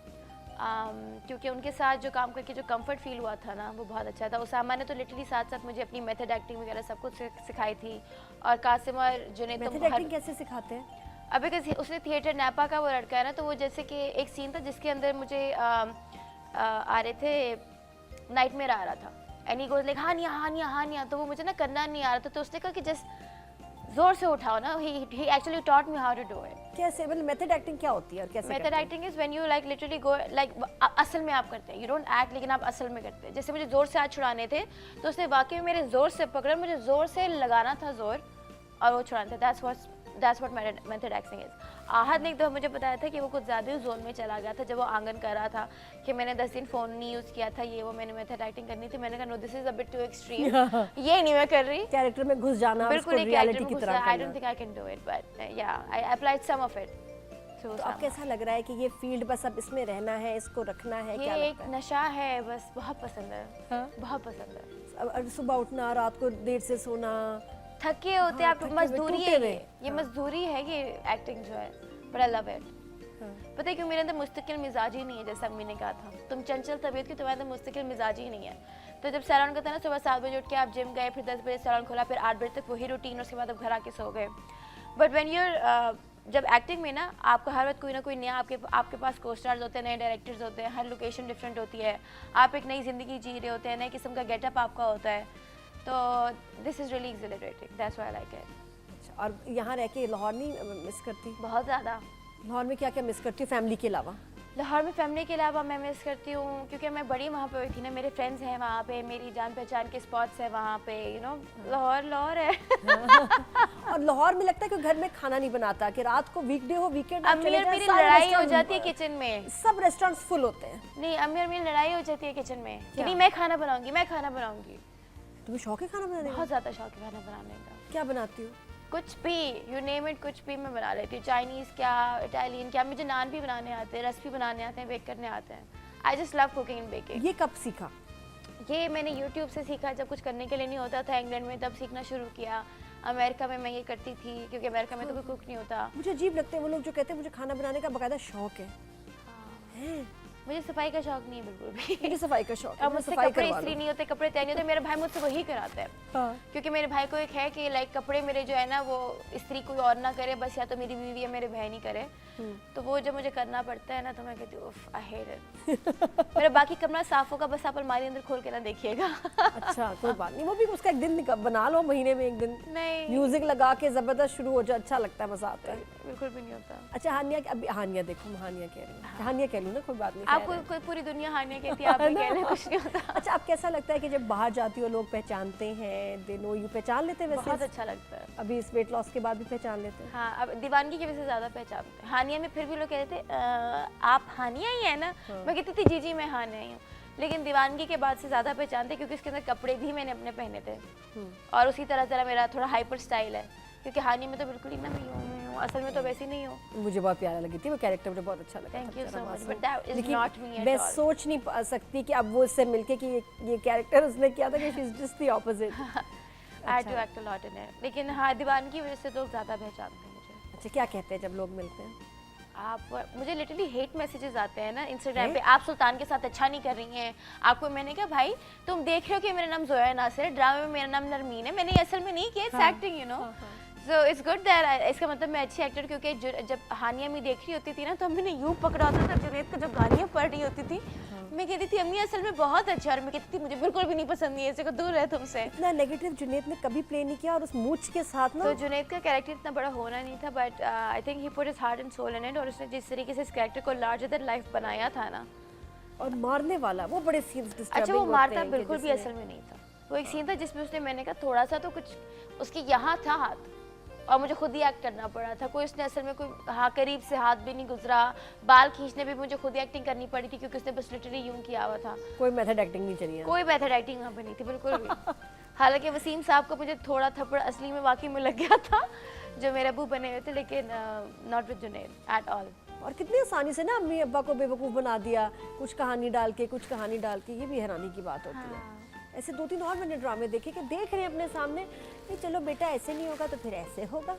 क्योंकि उनके साथ जो काम करके जो कंफर्ट फील हुआ था ना वो बहुत अच्छा था। उसामा ने तो लिटरली साथ साथ मुझे अपनी मेथड एक्टिंग वगैरह सब कुछ सिखाई थी। और कासिम और जुनैद तो मेथड एक्टिंग कैसे सिखाते हैं? अब बिकॉज उसने थिएटर नैपा का वो लड़का है ना, तो वो जैसे कि एक सीन था जिसके अंदर मुझे आ रहे थे नाइटमेयर आ रहा था एंड ही गोज लाइक हानिया हानिया हानिया, तो वो मुझे ना करना नहीं आ रहा था। तो उसने कहा कि जस्ट जोर से उठाओ ना। He actually taught me how to do it. कैसे, मतलब मेथड एक्टिंग क्या होती है और कैसे? Method acting is when you like literally go like असल में आप करते हैं, यू डोंट एक्ट, लेकिन आप असल में करते हैं। जैसे मुझे जोर से हाथ छुड़ाने थे तो उसने वाकई में मेरे जोर से पकड़ा, मुझे जोर से लगाना था जोर और वो छुड़ाना था। That's what method acting is. Ahad ने एक दफ़ा मुझे बताया था कि वो कुछ ज़्यादा ही जोन में चला गया था जब वो आंगन कर रहा था कि मैंने 10 दिन फ़ोन नहीं यूज़ किया था, ये वो मैंने मेथड एक्टिंग करनी थी। मैंने कहा no this is a bit too extreme, ये नहीं मैं कर रही। कैरेक्टर में घुस जाना, बिल्कुल रियलिटी की तरह। I don't think I can do it, but yeah I applied some of it. तो अब कैसा लग रहा है कि ये फील्ड बस अब इसमें रहना है, इसको रखना है? ये क्या एक नशा है, बस बहुत पसंद है। हाँ? बहुत पसंद है। अब सुबह उठना, रात को देर से सोना, थके होते हाँ, आप, मजदूरी है ये हाँ। मजदूरी है ये एक्टिंग जो है, बट आई लव इट। पता है क्यों? मेरे अंदर मुस्तकिल मिजाज ही नहीं है, जैसा अम्मी ने कहा था तुम चंचल तबीयत की, तुम्हारे अंदर मुस्तकिल मिजाज ही नहीं है। तो जब सैलून का था ना, सुबह 7 बजे उठ के आप जिम गए, फिर 10 बजे सैलून खोला, फिर 8 बजे तक वही रूटीन, उसके बाद अब घर आके सो गए। बट व्हेन यूर जब एक्टिंग में ना आपको हर वक्त कोई ना कोई नया, आपके पास को स्टार्स होते हैं, नए डायरेक्टर्स होते हैं, हर लोकेशन डिफरेंट होती है, आप एक नई ज़िंदगी जी रहे होते हैं, नए किस्म का गेटअप आपका होता है, तो this is really accelerating, that's why I like it. और यहाँ रह के लाहौर नहीं मिस करती? बहुत ज़्यादा। लाहौर में क्या क्या मिस करती हूँ फैमिली के अलावा? लाहौर में फैमिली के अलावा मैं मिस करती हूँ क्योंकि मैं बड़ी वहाँ पे हुई थी ना, मेरे फ्रेंड्स हैं वहाँ पे, मेरी जान पहचान के स्पॉट्स हैं वहाँ पे, यू नो, लाहौर है। और लाहौर में लगता है कि घर में खाना नहीं बनाता, कि रात को वीकडे हो वीकेंड अम्मी और मेरी लड़ाई हो जाती है किचन में, सब रेस्टोरेंट्स फुल होते हैं। नहीं, अम्मी और मेरी लड़ाई हो जाती है किचन में कि नहीं मैं खाना बनाऊंगी, मैं खाना बनाऊंगी। तुम्हें शौक है खाना बनाने का? बहुत ज़्यादा शौक है खाना बनाने का। क्या बनाती हो? कुछ भी, यू नेम इट, कुछ भी मैं बना लेती हूँ। चाइनीज़ क्या, इटालियन क्या, मुझे नान भी बनाने आते हैं, रेसिपी बनाने आते हैं, बेक करने आते हैं। I just love cooking and baking. ये कब सीखा? ये मैंने यूट्यूब से सीखा, जब कुछ करने के लिए नहीं होता था इंग्लैंड में, तब सीखना शुरू किया। अमेरिका में मैं ये करती थी क्योंकि अमेरिका में तो कोई कुक नहीं होता। मुझे अजीब लगते हैं वो लोग जो कहते हैं मुझे खाना बनाने का बाकायदा शौक है। हैं? मुझे सफाई का शौक नहीं है बिल्कुल भी। मुझे सफाई का शौक है। अब मुझसे कपड़े इस्त्री नहीं होते, कपड़े तय नहीं होते, मेरा भाई मुझसे वही कराता है। हाँ। क्योंकि मेरे भाई को एक है कि लाइक कपड़े मेरे जो है ना वो इस्त्री कोई और ना करे, बस या तो मेरी बीवी या मेरे भाई नहीं करे। तो वो जब मुझे करना पड़ता है ना तो मैं कहती हूँ आई हेट इट। मेरा बाकी कमरा साफ होगा, बस आप अलमारी अंदर खोल के ना देखिएगा। अच्छा कोई बात नहीं, वो भी उसका एक दिन बना लो, महीने में एक दिन नहीं, म्यूजिक लगा के जबरदस्त शुरू हो जाए, अच्छा लगता है, मजा आता है। बिल्कुल भी नहीं होता। अच्छा हानिया, अभी हानिया देखो, मैं हानिया कह रही हूँ, हानिया कह लूँ ना, कोई बात नहीं। आपको कोई पूरी दुनिया हानिया कहती है, आप भी कह रहे हैं, कुछ नहीं होता। अच्छा अब कैसा लगता है कि जब बाहर जाती हो लोग पहचानते हैं, दे नो यू, पहचान लेते हैं वैसे? बहुत अच्छा लगता है। अभी इस वेट लॉस के बाद भी पहचान लेते हैं? हाँ, अब दीवानगी की वजह से ज़्यादा पहचानते हैं। हानिया में फिर भी लोग कहते थे आप हानिया ही है ना? मैं कहती थी जी जी मैं हानिया ही हूँ, लेकिन दीवानगी के बाद से ज़्यादा पहचानते क्योंकि उसके अंदर कपड़े भी मैंने अपने पहने थे और उसी तरह तरह मेरा थोड़ा हाइपर स्टाइल है, क्योंकि हानिया में तो बिल्कुल ही ना मैं हूँ, असल में तो वैसी नहीं हूँ। मुझे बहुत प्यारा लगी थी वो कैरेक्टर, मुझे बहुत अच्छा लगा। Thank you so much, but that is not me at मैं ऑल। सोच नहीं सकती कि अब वो इससे मिलके कि ये कैरेक्टर उसने किया था कि she is just the opposite. I had to act a lot in it, लेकिन हाँ दीवानगी की वजह से लोग ज़्यादा पहचानते हैं मुझे। अच्छा क्या कहते हैं जब लोग मिलते हैं? आप, मुझे लिटरली हेट मैसेजेस आते हैं ना इंस्टाग्राम पे, आप सुल्तान के साथ अच्छा नहीं कर रही हैं, आपको। मैंने कहा भाई तुम देख रहे हो कि मेरा नाम जोया नासिर, ड्रामे में मेरा नाम नरमीन है, मैंने असल में नहीं किया, it's acting, you know. So it's good that, इसका मतलब मैं अच्छी एक्टर, क्योंकि जब हानिया में देख रही होती थी ना तो मैंने यूँ पकड़ा होता था जुनैद को, जब गालियाँ पड़ रही होती थी मैं कहती थी अम्मी असल में बहुत अच्छा, और मैं कहती थी मुझे बिल्कुल भी नहीं पसंद, नहीं ऐसे को दूर है तुमसे। इतना नेगेटिव जुनैद ने कभी प्ले नहीं किया, और उस मूछ के साथ ना। तो जुनैद का कैरेक्टर इतना बड़ा होना नहीं था, but I think he put his heart and soul in it, और उसने जिस तरीके से इस कैरेक्टर को लार्जर देन लाइफ बनाया था ना। और मारने वाला वो बड़े सीन्स डिस्टर्बिंग। अच्छा वो होते मारता हैं कि बिल्कुल भी जैसे- असल में नहीं था। वो एक सीन था जिसमें उसने, मैंने कहा थोड़ा सा तो कुछ उसके यहाँ था हाथ, और मुझे खुद ही एक्ट करना पड़ा था। कोई उसने असल में कोई हाँ करीब से हाथ भी नहीं गुजरा, बाल खींचने भी मुझे खुद ही एक्टिंग करनी पड़ी थी क्योंकि उसने बस लिटरली यूं किया हुआ था। कोई मेथड एक्टिंग नहीं चली है। कोई मेथड एक्टिंग वहाँ पे नहीं थी बिल्कुल भी। हालांकि वसीम साहब को मुझे थोड़ा थप्पड़ असली में वाकई में लग गया था जो मेरे अबू बने हुए थे, लेकिन not with Junaid at all. और कितनी आसानी से ना अम्मी अब्बा को बेवकूफ़ बना दिया, कुछ कहानी डाल के कुछ कहानी डाल के, ये भी हैरानी की बात होती है। ऐसे 2-3 और मैंने ड्रामे देखे कि देख रहे हैं अपने सामने कि चलो बेटा ऐसे नहीं होगा तो फिर ऐसे होगा।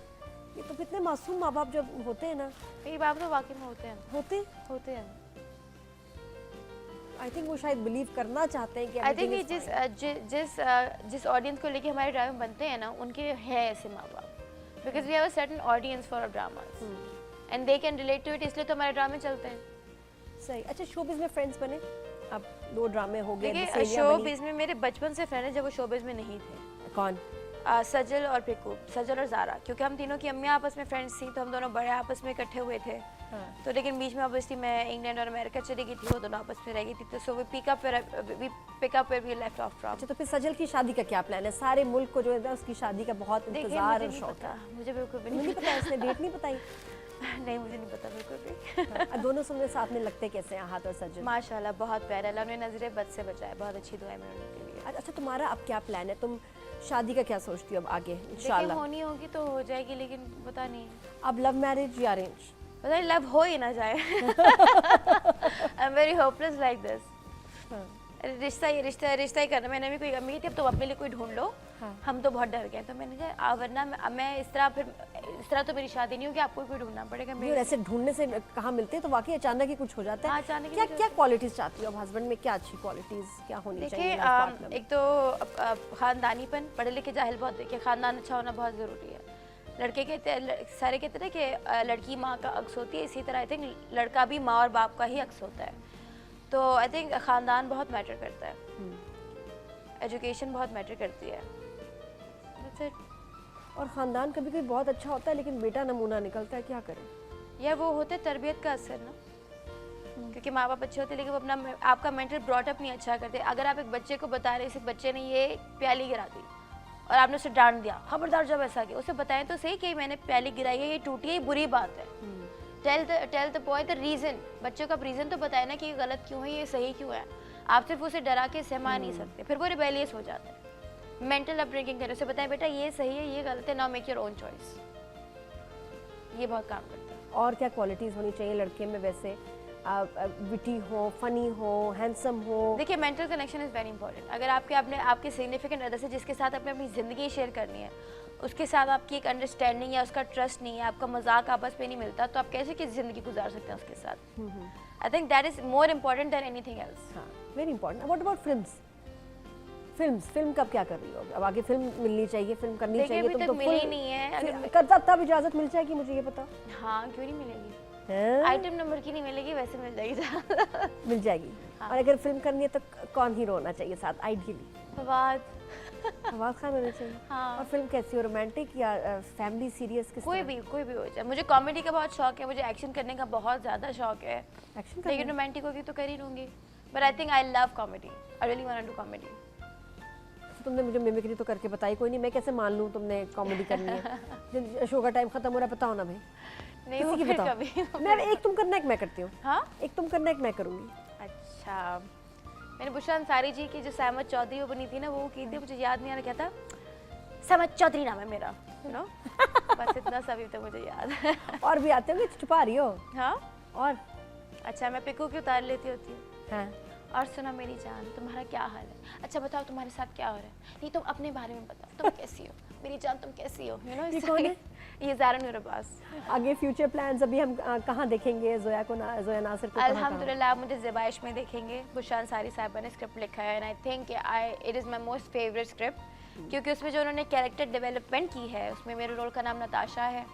ये तो कितने मासूम माँ बाप जब होते हैं ना, मेरे बाप तो वाकई में होते हैं। आई थिंक वो शायद बिलीव करना चाहते हैं कि I think everything is fine। जिस ऑडियंस को लेके हमारे ड्रामे बनते हैं ना उनके है ऐसे माँ बाप, because we have a certain audience for our dramas and they can relate to it, इसलिए तो हमारे ड्रामे चलते हैं। सही। अच्छा शोबिज़ में फ्रेंड्स बने? अब 2 ड्रामे हो गए। देखिए सहेलियां बनी। शोबिज़ में मेरे बचपन से फ्रेंड है जब वो शोबिज़ में नहीं थे। कौन? सजल और पिकू, सजल और ज़ारा, क्योंकि हम तीनों की अम्मियाँ आपस में फ्रेंड्स थी तो हम दोनों बड़े आपस में इकट्ठे हुए थे। तो लेकिन बीच में ऑब्वियसली मैं इंग्लैंड और अमेरिका चली गई थी, वो दोनों आपस में रह गई थी, तो so we pick up we left off from. अच्छा तो फिर सजल की शादी का क्या प्लान है? सारे मुल्क को जो है ना उसकी शादी का बहुत देखिए इंतजार मुझे और नहीं शौक पता, है। मुझे बिल्कुल भी नहीं नहीं पता, इसने डेट नहीं बताई। नहीं मुझे नहीं पता बिल्कुल भी। अब दोनों सुनने साथ में लगते कैसे हैं हाथ और सजल? माशाल्लाह बहुत प्यारा, अल्लाह ने नजरे बद से बचाया, बहुत अच्छी दुआएं मेरे उनके लिए। अच्छा तुम्हारा अब क्या प्लान है? तुम शादी का क्या सोचती हो अब आगे देखिए इंशाल्लाह? होनी होगी तो हो जाएगी, लेकिन पता नहीं, अब लव मैरिज या अरेंज? पता नहीं लव हो ही ना जाए। I am very hopeless like this, रिश्ता ही करना। मैंने भी कोई अम्मी थी, अब तुम अपने लिए कोई ढूंढ लो। हाँ। हम तो बहुत डर गए, तो मैंने कहा वरना मैं इस तरह तो मेरी शादी नहीं होगी, आपको कोई ढूंढना पड़ेगा और मेरे। ऐसे ढूंढने से कहाँ मिलते हैं, तो वाकई अचानक ही कुछ हो जाता है। हाँ, अचानक ही क्या कुछ क्या क्वालिटीज चाहती हो हस्बैंड में, क्या अच्छी क्वालिटीज क्या होनी देखिए चाहिए life partner में? एक तो खानदानीपन, पढ़े लिखे जाहिल बहुत देखिए, खानदान अच्छा होना बहुत ज़रूरी है। लड़के कहते हैं, सारे कहते हैं कि लड़की माँ का अक्स होती है, इसी तरह आई थिंक लड़का भी माँ और बाप का ही अक्स होता है। तो आई थिंक ख़ानदान बहुत मैटर करता है, एजुकेशन बहुत मैटर करती है। That's it. और ख़ानदान कभी कभी बहुत अच्छा होता है लेकिन बेटा नमूना निकलता है, क्या करें? या वो होता है तरबियत का असर ना, क्योंकि माँ बाप अच्छे होते हैं लेकिन वो अपना आपका मेंटल ब्रॉटअप नहीं अच्छा करते। अगर आप एक बच्चे को बता रहे, इस बच्चे ने ये प्याली गिरा दी और आपने उसे डांट दिया, खबरदार जब ऐसा किया, उसे बताएं तो सही कि मैंने प्याली गिराई है, ये टूटी है, ये बुरी बात है। Tell the boy the reason, बच्चों का रीज़न तो बताए ना कि ये गलत क्यों है, ये सही क्यों है। आप सिर्फ उसे डरा के सहमा नहीं सकते, फिर वो रिबेलियस हो जाता है। मेंटल अपब्रिंगिंग करें, उसे बताएं बेटा ये सही है, ये गलत है, now make your own choice. ये बहुत काम करता है। और क्या क्वालिटीज़ होनी चाहिए लड़के में वैसे? विटी हो, फनी हो, हैंडसम हो? देखिए mental connection is very important. अगर आपके सिग्निफिकेंट अदर से जिसके साथ आपने अपनी ज़िंदगी शेयर करनी है, उसके साथ आपकी एक अंडरस्टैंडिंग या उसका ट्रस्ट नहीं है, आपका मजाक आपस में नहीं मिलता, तो आप कैसे किस ज़िंदगी गुजार सकते हैं उसके साथ? I think that is more important than anything else. हाँ, very important. What about film कब क्या कर रही हो? अब आगे फिल्म मिलनी चाहिए, फिल्म करनी देखिए, चाहिए। अभी तुम तक तो मिली full- नहीं है। अगर फिर तब इजाज़त मिल जाएगी, मुझे ये बताओ। हाँ, क्यों नहीं मिलेगी? हैं? आइटम नंबर की नहीं मिलेगी, वैसे मिल जाएगी। मिल जाएगी। हाँ। और अगर फिल्म करनी है तो कौन हीरो होना चाहिए साथ आइडियली? फवाद। फवाद खान होना चाहिए। हाँ। और फिल्म कैसी हो, रोमांटिक या फैमिली सीरियस? किस कोई भी हो जाए। मुझे कॉमेडी का बहुत शौक है, मुझे एक्शन करने का बहुत ज़्यादा शौक है, एक्शन लेकिन रोमांटिक होगी तो कर ही लूँगी। But I think I love comedy, I really want to do comedy. तुमने मुझे मिमिक्री तो करके बताई कोई नहीं, मैं कैसे मान लूँ तुमने कॉमेडी करनी है? जब शो का टाइम खत्म हो रहा है, बताओ ना भाई। नहीं, किसी वो की फिर बताओ। कभी। मैं एक तुम करना, एक मैं करती हूँ। हाँ, एक तुम करना, एक मैं करूँगी। अच्छा। मैंने बुशरा अंसारी जी की जो सहमत चौधरी वो बनी थी ना, वो की थी, मुझे याद नहीं आ रहा क्या था। सहमत चौधरी नाम है मेरा, यू नो। बस इतना सा भी तो मुझे याद है। और भी आते होंगे, छुपा रही हो? हाँ, और अच्छा, मैं पिकू की उतार लेती होती हूँ। हाँ, और सुना मेरी जान, तुम्हारा क्या हाल है? अच्छा बताओ तुम्हारे साथ क्या हो रहा है? नहीं, तुम अपने बारे में बताओ, तुम कैसी हो मेरी जान, तुम कैसी हो? यू नो, ये कौन है? ये ज़ारा नूर अब्बास। आगे फ्यूचर प्लान्स अभी हम कहाँ देखेंगे जोया नासिर को? अल्हम्दुलिल्लाह आप मुझे ज़बाइश में देखेंगे। बुशरा अंसारी साहिबा ने स्क्रिप्ट लिखा है, and I think it is my most favourite script, क्योंकि उसमें जो उन्होंने कैरेक्टर डेवलपमेंट की है, उसमें मेरे रोल का नाम नताशा है।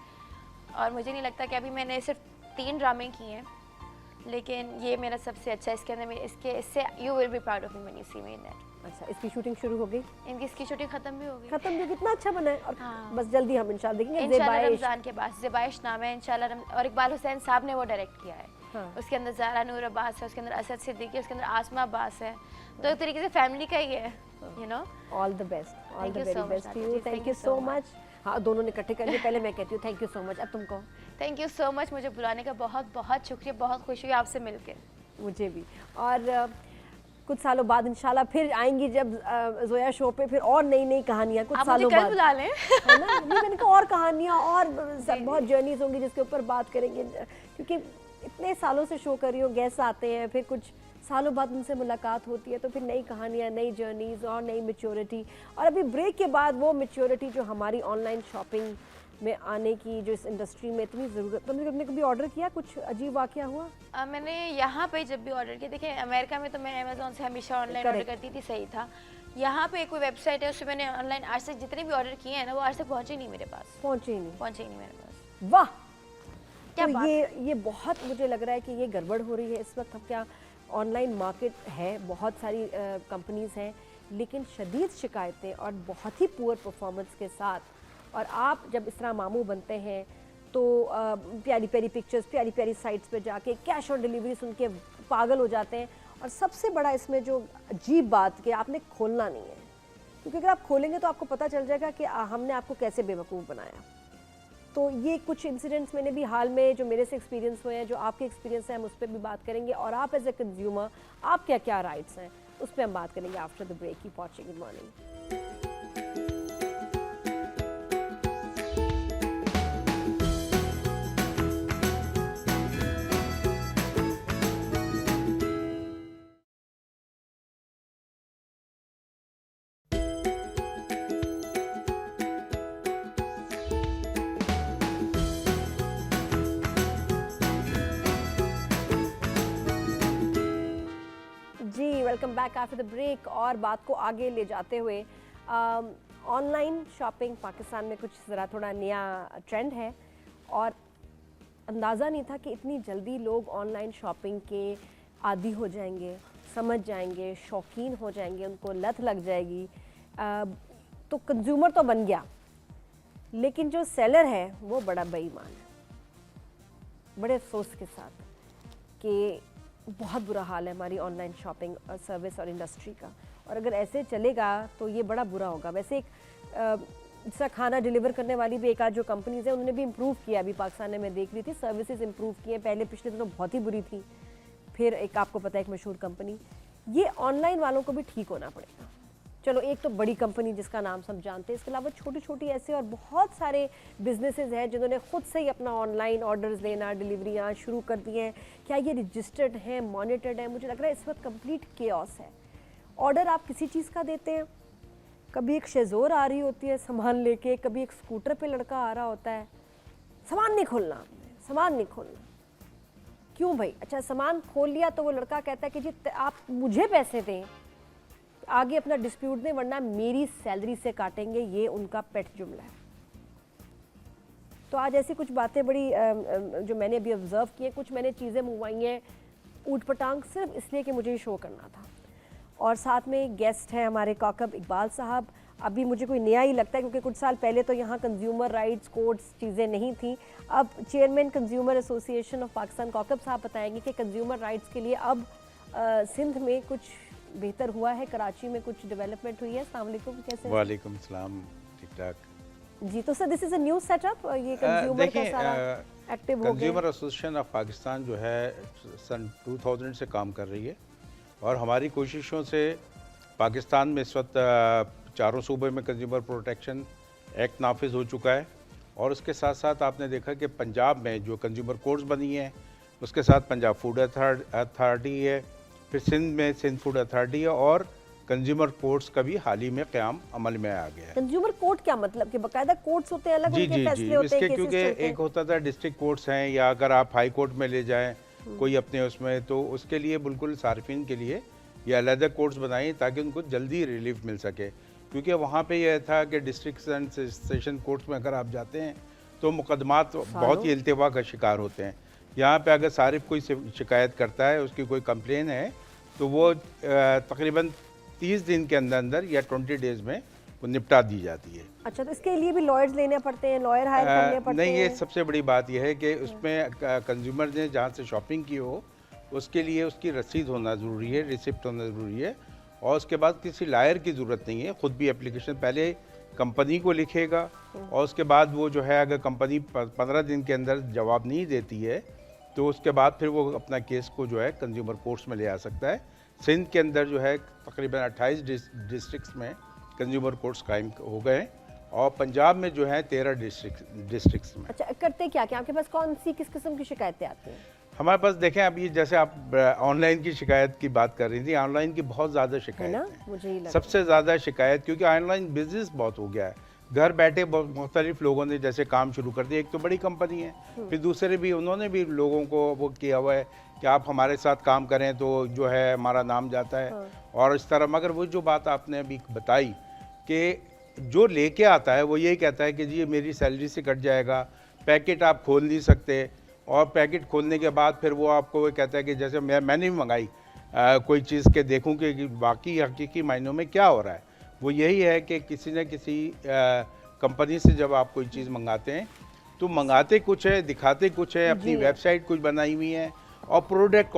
और मुझे नहीं लगता कि अभी मैंने सिर्फ 3 ड्रामे किए हैं, लेकिन ये मेरा सबसे अच्छा, इसके अंदर इससे you will be proud of me when you see me in that. अच्छा, इसकी शूटिंग शुरू हो गई? इसकी शूटिंग खत्म भी हो गई। खत्म भी? कितना अच्छा बना है। और हाँ। बस जल्दी हम इंशाल्लाह देखेंगे। इंशाल्लाह ज़ेबाइश। रमज़ान के बाद। ज़बाइश नाम है इंशाल्लाह। और इकबाल हुसैन साहब ने वो डायरेक्ट किया है। हाँ। उसके अंदर ज़ारा नूर अब्बास है, उसके अंदर असद सिद्दीकी है, उसके अंदर आसमा अब्बास है, तो एक तरीके से फैमिली का ही है, you know. All the best, all Thank the you very so much, best to Natalie you. जी, थैंक यू सो मच। हाँ, दोनों ने इकट्ठे कर लिए। पहले मैं कहती हूँ थैंक यू सो मच, अब तुम कहो। थैंक यू सो मच, मुझे बुलाने का बहुत बहुत शुक्रिया, बहुत खुशी हुई आपसे मिलके। मुझे भी। और कुछ सालों बाद इंशाल्लाह फिर आएंगी जब जोया शो पे, फिर और नई कहानियाँ कुछ आप मुझे सालों कल बाद, बुला लें। है ना? नहीं, मैंने कहा और कहानियाँ और बहुत जर्नीज होंगी जिसके ऊपर बात करेंगे, क्योंकि इतने सालों से शो कर रही हूँ, गेस्ट आते हैं, फिर कुछ सालों बाद उनसे मुलाकात होती है, तो फिर नई कहानियाँ, नई जर्नीज और नई मैच्योरिटी। और अभी ब्रेक के बाद वो मैच्योरिटी जो हमारी ऑनलाइन शॉपिंग में आने की, जो इस इंडस्ट्री में इतनी ज़रूरत। तुमने कभी ऑर्डर किया? कुछ अजीब वाकया हुआ? मैंने यहाँ पे जब भी ऑर्डर किया, देखिए अमेरिका में तो मैं अमेज़ॉन से हमेशा ऑनलाइन ऑर्डर करती थी, सही था। यहाँ पे कोई वेबसाइट है, उससे मैंने ऑनलाइन आज तक जितने भी ऑर्डर किए हैं ना, वो आज तक पहुँचे नहीं मेरे पास। पहुँचे ही नहीं? पहुँचे ही नहीं मेरे पास। वाह, क्या तो बात ये बहुत, मुझे लग रहा है कि ये गड़बड़ हो रही है इस वक्त। हम क्या, ऑनलाइन मार्केट है, बहुत सारी कंपनीज़ हैं, लेकिन शदीद शिकायतें और बहुत ही पुअर परफॉर्मेंस के साथ। और आप जब इस तरह मामू बनते हैं तो प्यारी प्यारी पिक्चर्स, प्यारी प्यारी साइट्स पे जाके कैश ऑन डिलीवरी सुन के पागल हो जाते हैं। और सबसे बड़ा इसमें जो अजीब बात कि आपने खोलना नहीं है, क्योंकि अगर आप खोलेंगे तो आपको पता चल जाएगा कि हमने आपको कैसे बेवकूफ़ बनाया। तो ये कुछ इंसिडेंट्स मैंने भी हाल में जो मेरे से एक्सपीरियंस हुए हैं, जो आपके एक्सपीरियंस हैं, हम उस पर भी बात करेंगे। और आप एज ए कंज्यूमर, आप क्या क्या राइट्स हैं, उस पर हम बात करेंगे after the break. Keep watching. Good morning. Welcome back after the break. और बात को आगे ले जाते हुए ऑनलाइन शॉपिंग पाकिस्तान में कुछ ज़रा थोड़ा नया ट्रेंड है और अंदाज़ा नहीं था कि इतनी जल्दी लोग ऑनलाइन शॉपिंग के आदी हो जाएंगे, समझ जाएंगे, शौकीन हो जाएंगे, उनको लत लग जाएगी। तो कंज्यूमर तो बन गया, लेकिन जो सेलर है वो बड़ा बेईमान है। बड़े अफसोस के साथ कि बहुत बुरा हाल है हमारी ऑनलाइन शॉपिंग और सर्विस और इंडस्ट्री का, और अगर ऐसे चलेगा तो ये बड़ा बुरा होगा। वैसे एक जैसा खाना डिलीवर करने वाली भी एक आध जो कंपनीज है उन्होंने भी इम्प्रूव किया। अभी पाकिस्तान में मैं देख रही थी सर्विसेज इम्प्रूव किए, पहले पिछले दिनों बहुत ही बुरी थी, फिर एक आपको पता है एक मशहूर कंपनी। ये ऑनलाइन वालों को भी ठीक होना पड़ेगा। चलो एक तो बड़ी कंपनी जिसका नाम सब जानते हैं, इसके अलावा छोटी छोटी ऐसे और बहुत सारे बिजनेसेस हैं जिन्होंने खुद से ही अपना ऑनलाइन ऑर्डर्स देना, डिलीवरियाँ शुरू कर दी हैं। क्या ये रजिस्टर्ड हैं, मॉनिटर्ड हैं? मुझे लग रहा है इस वक्त कंप्लीट केओस है। ऑर्डर आप किसी चीज़ का देते हैं, कभी एक शेज़ोर आ रही होती है सामान लेके, कभी एक स्कूटर पे लड़का आ रहा होता है, सामान नहीं खोलना आपने, सामान नहीं खोलना। क्यों भाई? अच्छा सामान खोल लिया तो वो लड़का कहता है कि जी आप मुझे पैसे दें, आगे अपना डिस्प्यूट दें, वरना मेरी सैलरी से काटेंगे। ये उनका पेट जुमला है। तो आज ऐसी कुछ बातें बड़ी जो मैंने अभी ऑब्जर्व की हैं, कुछ मैंने चीज़ें मंगवाई हैं ऊट पटांग सिर्फ इसलिए कि मुझे शो करना था। और साथ में एक गेस्ट है हमारे कौकब इकबाल साहब। अभी मुझे कोई नया ही लगता है क्योंकि कुछ साल पहले तो यहाँ कंज्यूमर राइट्स कोड्स चीज़ें नहीं थी। अब chairman consumer association of Pakistan Kaukab साहब बताएंगे कि कंज्यूमर राइट्स के लिए अब सिंध में कुछ बेहतर हुआ है, कराची में कुछ डेवलपमेंट हुई है। अस्सलाम वालेकुम, कैसे? वालेकुम सलाम, ठीक ठाक जी। तो sir this is a new setup, ये कंज्यूमर का सारा एक्टिव हो गया। कंज्यूमर एसोसिएशन ऑफ पाकिस्तान जो है सन 2000 से काम कर रही है और हमारी कोशिशों से पाकिस्तान में इस वक्त चारों सूबे में कंज्यूमर प्रोटेक्शन एक्ट नाफिज हो चुका है। और उसके साथ साथ आपने देखा कि पंजाब में जो कंज्यूमर कोर्ट्स बनी हैं, उसके साथ पंजाब फूड अथॉरिटी है, फिर सिंध में सिंध फूड अथॉरिटी है, और कंज्यूमर कोर्ट्स का भी हाल ही में क़याम अमल में आ गया है। कंज्यूमर कोर्ट क्या मतलब कि बाकायदा कोर्ट्स होते हैं अलग, जी उनके जी फैसले जी होते हैं, इसके क्योंकि एक होता था डिस्ट्रिक्ट कोर्ट्स हैं, या अगर आप हाई कोर्ट में ले जाएं कोई अपने उसमें, तो उसके लिए बिल्कुल सार्फिन के लिए ये अलग कोर्ट्स बनाई ताकि उनको जल्दी रिलीफ मिल सके। क्योंकि वहाँ पे यह था कि डिस्ट्रिक्ट एंड सेशन कोर्ट्स में अगर आप जाते हैं तो मुकदमात बहुत ही इल्तिवा का शिकार होते हैं। यहाँ पे अगर सारिफ कोई शिकायत करता है, उसकी कोई कंप्लेन है, तो वो तकरीबन 30 दिन के अंदर अंदर या 20 डेज में वो निपटा दी जाती है। अच्छा, तो इसके लिए भी लॉयर्स लेने पड़ते हैं, लॉयर हायर करने पड़ते हैं? नहीं, ये सबसे बड़ी बात यह है कि उसमें कंज्यूमर ने जहाँ से शॉपिंग की हो उसके लिए उसकी रसीद होना ज़रूरी है, रिसिप्ट होना ज़रूरी है, और उसके बाद किसी लायर की ज़रूरत नहीं है। ख़ुद भी एप्लीकेशन पहले कंपनी को लिखेगा और उसके बाद वो जो है अगर कंपनी 15 दिन के अंदर जवाब नहीं देती है तो उसके बाद फिर वो अपना केस को जो है कंज्यूमर कोर्ट्स में ले आ सकता है। सिंध के अंदर जो है तकरीबन 28 डिस्ट्रिक्ट्स में कंज्यूमर कोर्ट्स कायम हो गए हैं और पंजाब में जो है 13 डिस्ट्रिक्ट्स में। अच्छा, करते क्या क्या? आपके पास कौन सी किस किस्म की शिकायतें आती हैं? हमारे पास देखें, अभी जैसे आप ऑनलाइन की शिकायत की बात कर रही थी, ऑनलाइन की बहुत ज़्यादा शिकायत है, मुझे ही लगता है सबसे ज़्यादा शिकायत, क्योंकि ऑनलाइन बिजनेस बहुत हो गया है। घर बैठे मुख्तलिफ लोगों ने जैसे काम शुरू कर दिया। एक तो बड़ी कंपनी है, फिर दूसरे भी उन्होंने भी लोगों को वो किया हुआ है कि आप हमारे साथ काम करें तो जो है हमारा नाम जाता है। और इस तरह, मगर वो जो बात आपने अभी बताई कि जो लेके आता है वो यही कहता है कि जी ये मेरी सैलरी से कट जाएगा, पैकेट आप खोल नहीं सकते, और पैकेट खोलने के बाद फिर वो आपको वो कहता है कि जैसे मैंने भी मंगाई कोई चीज़ के देखूं कि बाकी हकीकी मायनों में क्या हो रहा है। वो यही है कि किसी न किसी कंपनी से जब आप कोई चीज़ मंगाते हैं तो मंगाते कुछ है, दिखाते कुछ है, अपनी वेबसाइट कुछ बनाई हुई है, और प्रोडक्ट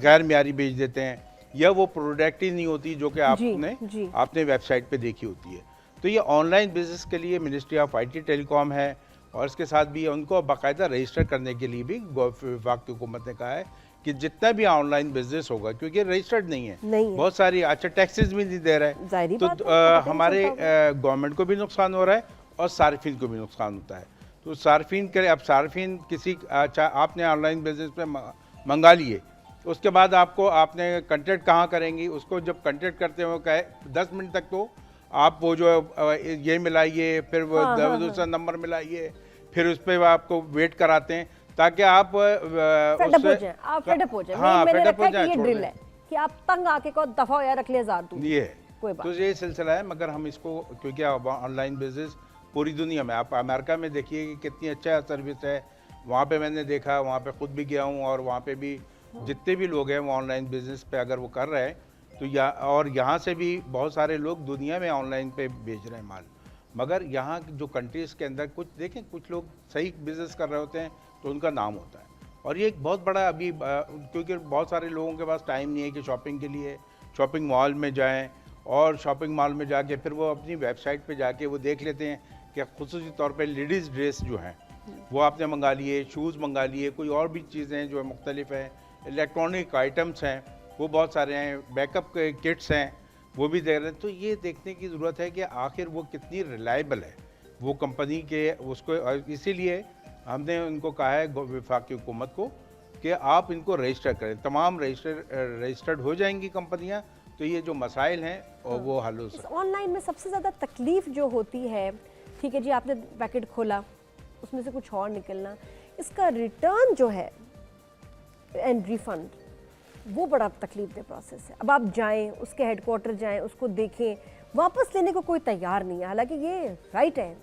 गैर मियारी बेच देते हैं, या वो प्रोडक्ट ही नहीं होती जो कि आपने वेबसाइट पे देखी होती है। तो ये ऑनलाइन बिजनेस के लिए मिनिस्ट्री ऑफ IT टेलीकॉम है, और इसके साथ भी उनको बाकायदा रजिस्टर करने के लिए भी वफाक की हुकूमत ने कहा है कि जितना भी ऑनलाइन बिजनेस होगा, क्योंकि रजिस्टर्ड नहीं है, बहुत सारी, अच्छा टैक्सेस भी नहीं दे रहा है, तो हमारे गवर्नमेंट को भी नुकसान हो रहा है और सार्फिन को भी नुकसान होता है। तो सार्फिन करे, अब सार्फिन किसी, अच्छा आपने ऑनलाइन बिजनेस में मंगा लिए, उसके बाद आपने कंटेक्ट कहाँ करेंगी, उसको जब कंटेक्ट करते हो कहे 10 मिनट तक तो आप वो जो ये मिलाइए, फिर वो दूसरा नंबर मिलाइए, फिर उस पर आपको वेट कराते हैं ताकि आप फेडअप हो जाए। हाँ, फेडअप हो जाए। कि आप तंग आके को दफा हो यार रख ले 1000 तू, ये है। कोई बात तो ये सिलसिला है, मगर हम इसको, क्योंकि अब ऑनलाइन बिजनेस पूरी दुनिया में, आप अमेरिका में देखिए कि कितनी अच्छा सर्विस है, वहाँ पे मैंने देखा, वहाँ पे खुद भी गया हूँ, और वहाँ पे भी जितने भी लोग हैं वो ऑनलाइन बिजनेस पे अगर वो कर रहे हैं तो और यहाँ से भी बहुत सारे लोग दुनिया में ऑनलाइन पे बेच रहे हैं माल। मगर यहाँ जो कंट्रीज़ के अंदर कुछ देखें, कुछ लोग सही बिजनेस कर रहे होते हैं तो उनका नाम होता है, और ये एक बहुत बड़ा अभी क्योंकि बहुत सारे लोगों के पास टाइम नहीं है कि शॉपिंग के लिए शॉपिंग मॉल में जाएं, और शॉपिंग मॉल में जाके फिर वो अपनी वेबसाइट पे जाके वो देख लेते हैं कि खुसूसी तौर पे लेडीज़ ड्रेस जो हैं वो आपने मंगा लिए, शूज़ मंगा लिए, कोई और भी चीज़ें जो मुख्तलिफ हैं, इलेक्ट्रॉनिक आइटम्स हैं वो बहुत सारे हैं, बैकअप किट्स हैं वो भी दे रहे हैं। तो ये देखने की ज़रूरत है कि आखिर वो कितनी रिलायबल है वो कंपनी के उसको, इसीलिए हमने उनको कहा है वफाकी हुकूमत को कि आप इनको रजिस्टर करें, तमाम रजिस्टर्ड हो जाएंगी कंपनियां, तो ये जो मसाइल हैं और वो हल हो सकते। ऑनलाइन में सबसे ज़्यादा तकलीफ जो होती है, ठीक है जी आपने पैकेट खोला उसमें से कुछ और निकलना, इसका रिटर्न जो है एंड रिफंड वो बड़ा तकलीफ दे प्रोसेस है। अब आप जाएं उसके हेडक्वार्टर जाएं, उसको देखें, वापस लेने को कोई तैयार नहीं है, हालांकि ये राइट है,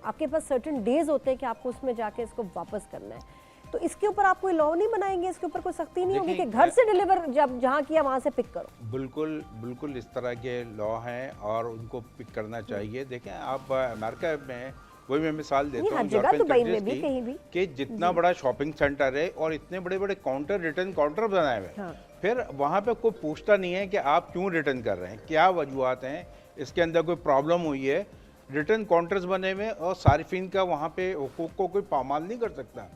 आपके पास सर्टेन डेज होते हैं कि आपको उसमें जाके इसको वापस करना है। तो इसके ऊपर आप कोई लॉ नहीं बनाएंगे, इसके ऊपर कोई सख्ती नहीं होगी कि घर से डिलीवर जब जहाँ किया वहाँ से पिक करो? बिल्कुल बिल्कुल इस तरह के लॉ हैं और उनको पिक करना चाहिए। देखें आप अमेरिका में, वही मैं मिसाल देता हूँ, हर जगह दुबई में भी कहीं भी कि जितना बड़ा शॉपिंग सेंटर है और इतने बड़े बड़े काउंटर, रिटर्न काउंटर बनाए हुए हैं, फिर वहाँ पे कोई पूछता नहीं है कि आप क्यों रिटर्न कर रहे हैं, क्या वजूहत हैं, इसके अंदर कोई प्रॉब्लम हुई है। रिटर्न काउंटर्स बने हुए और सारिफिन का वहाँ पे हुकूक को कोई पामाल नहीं कर सकता।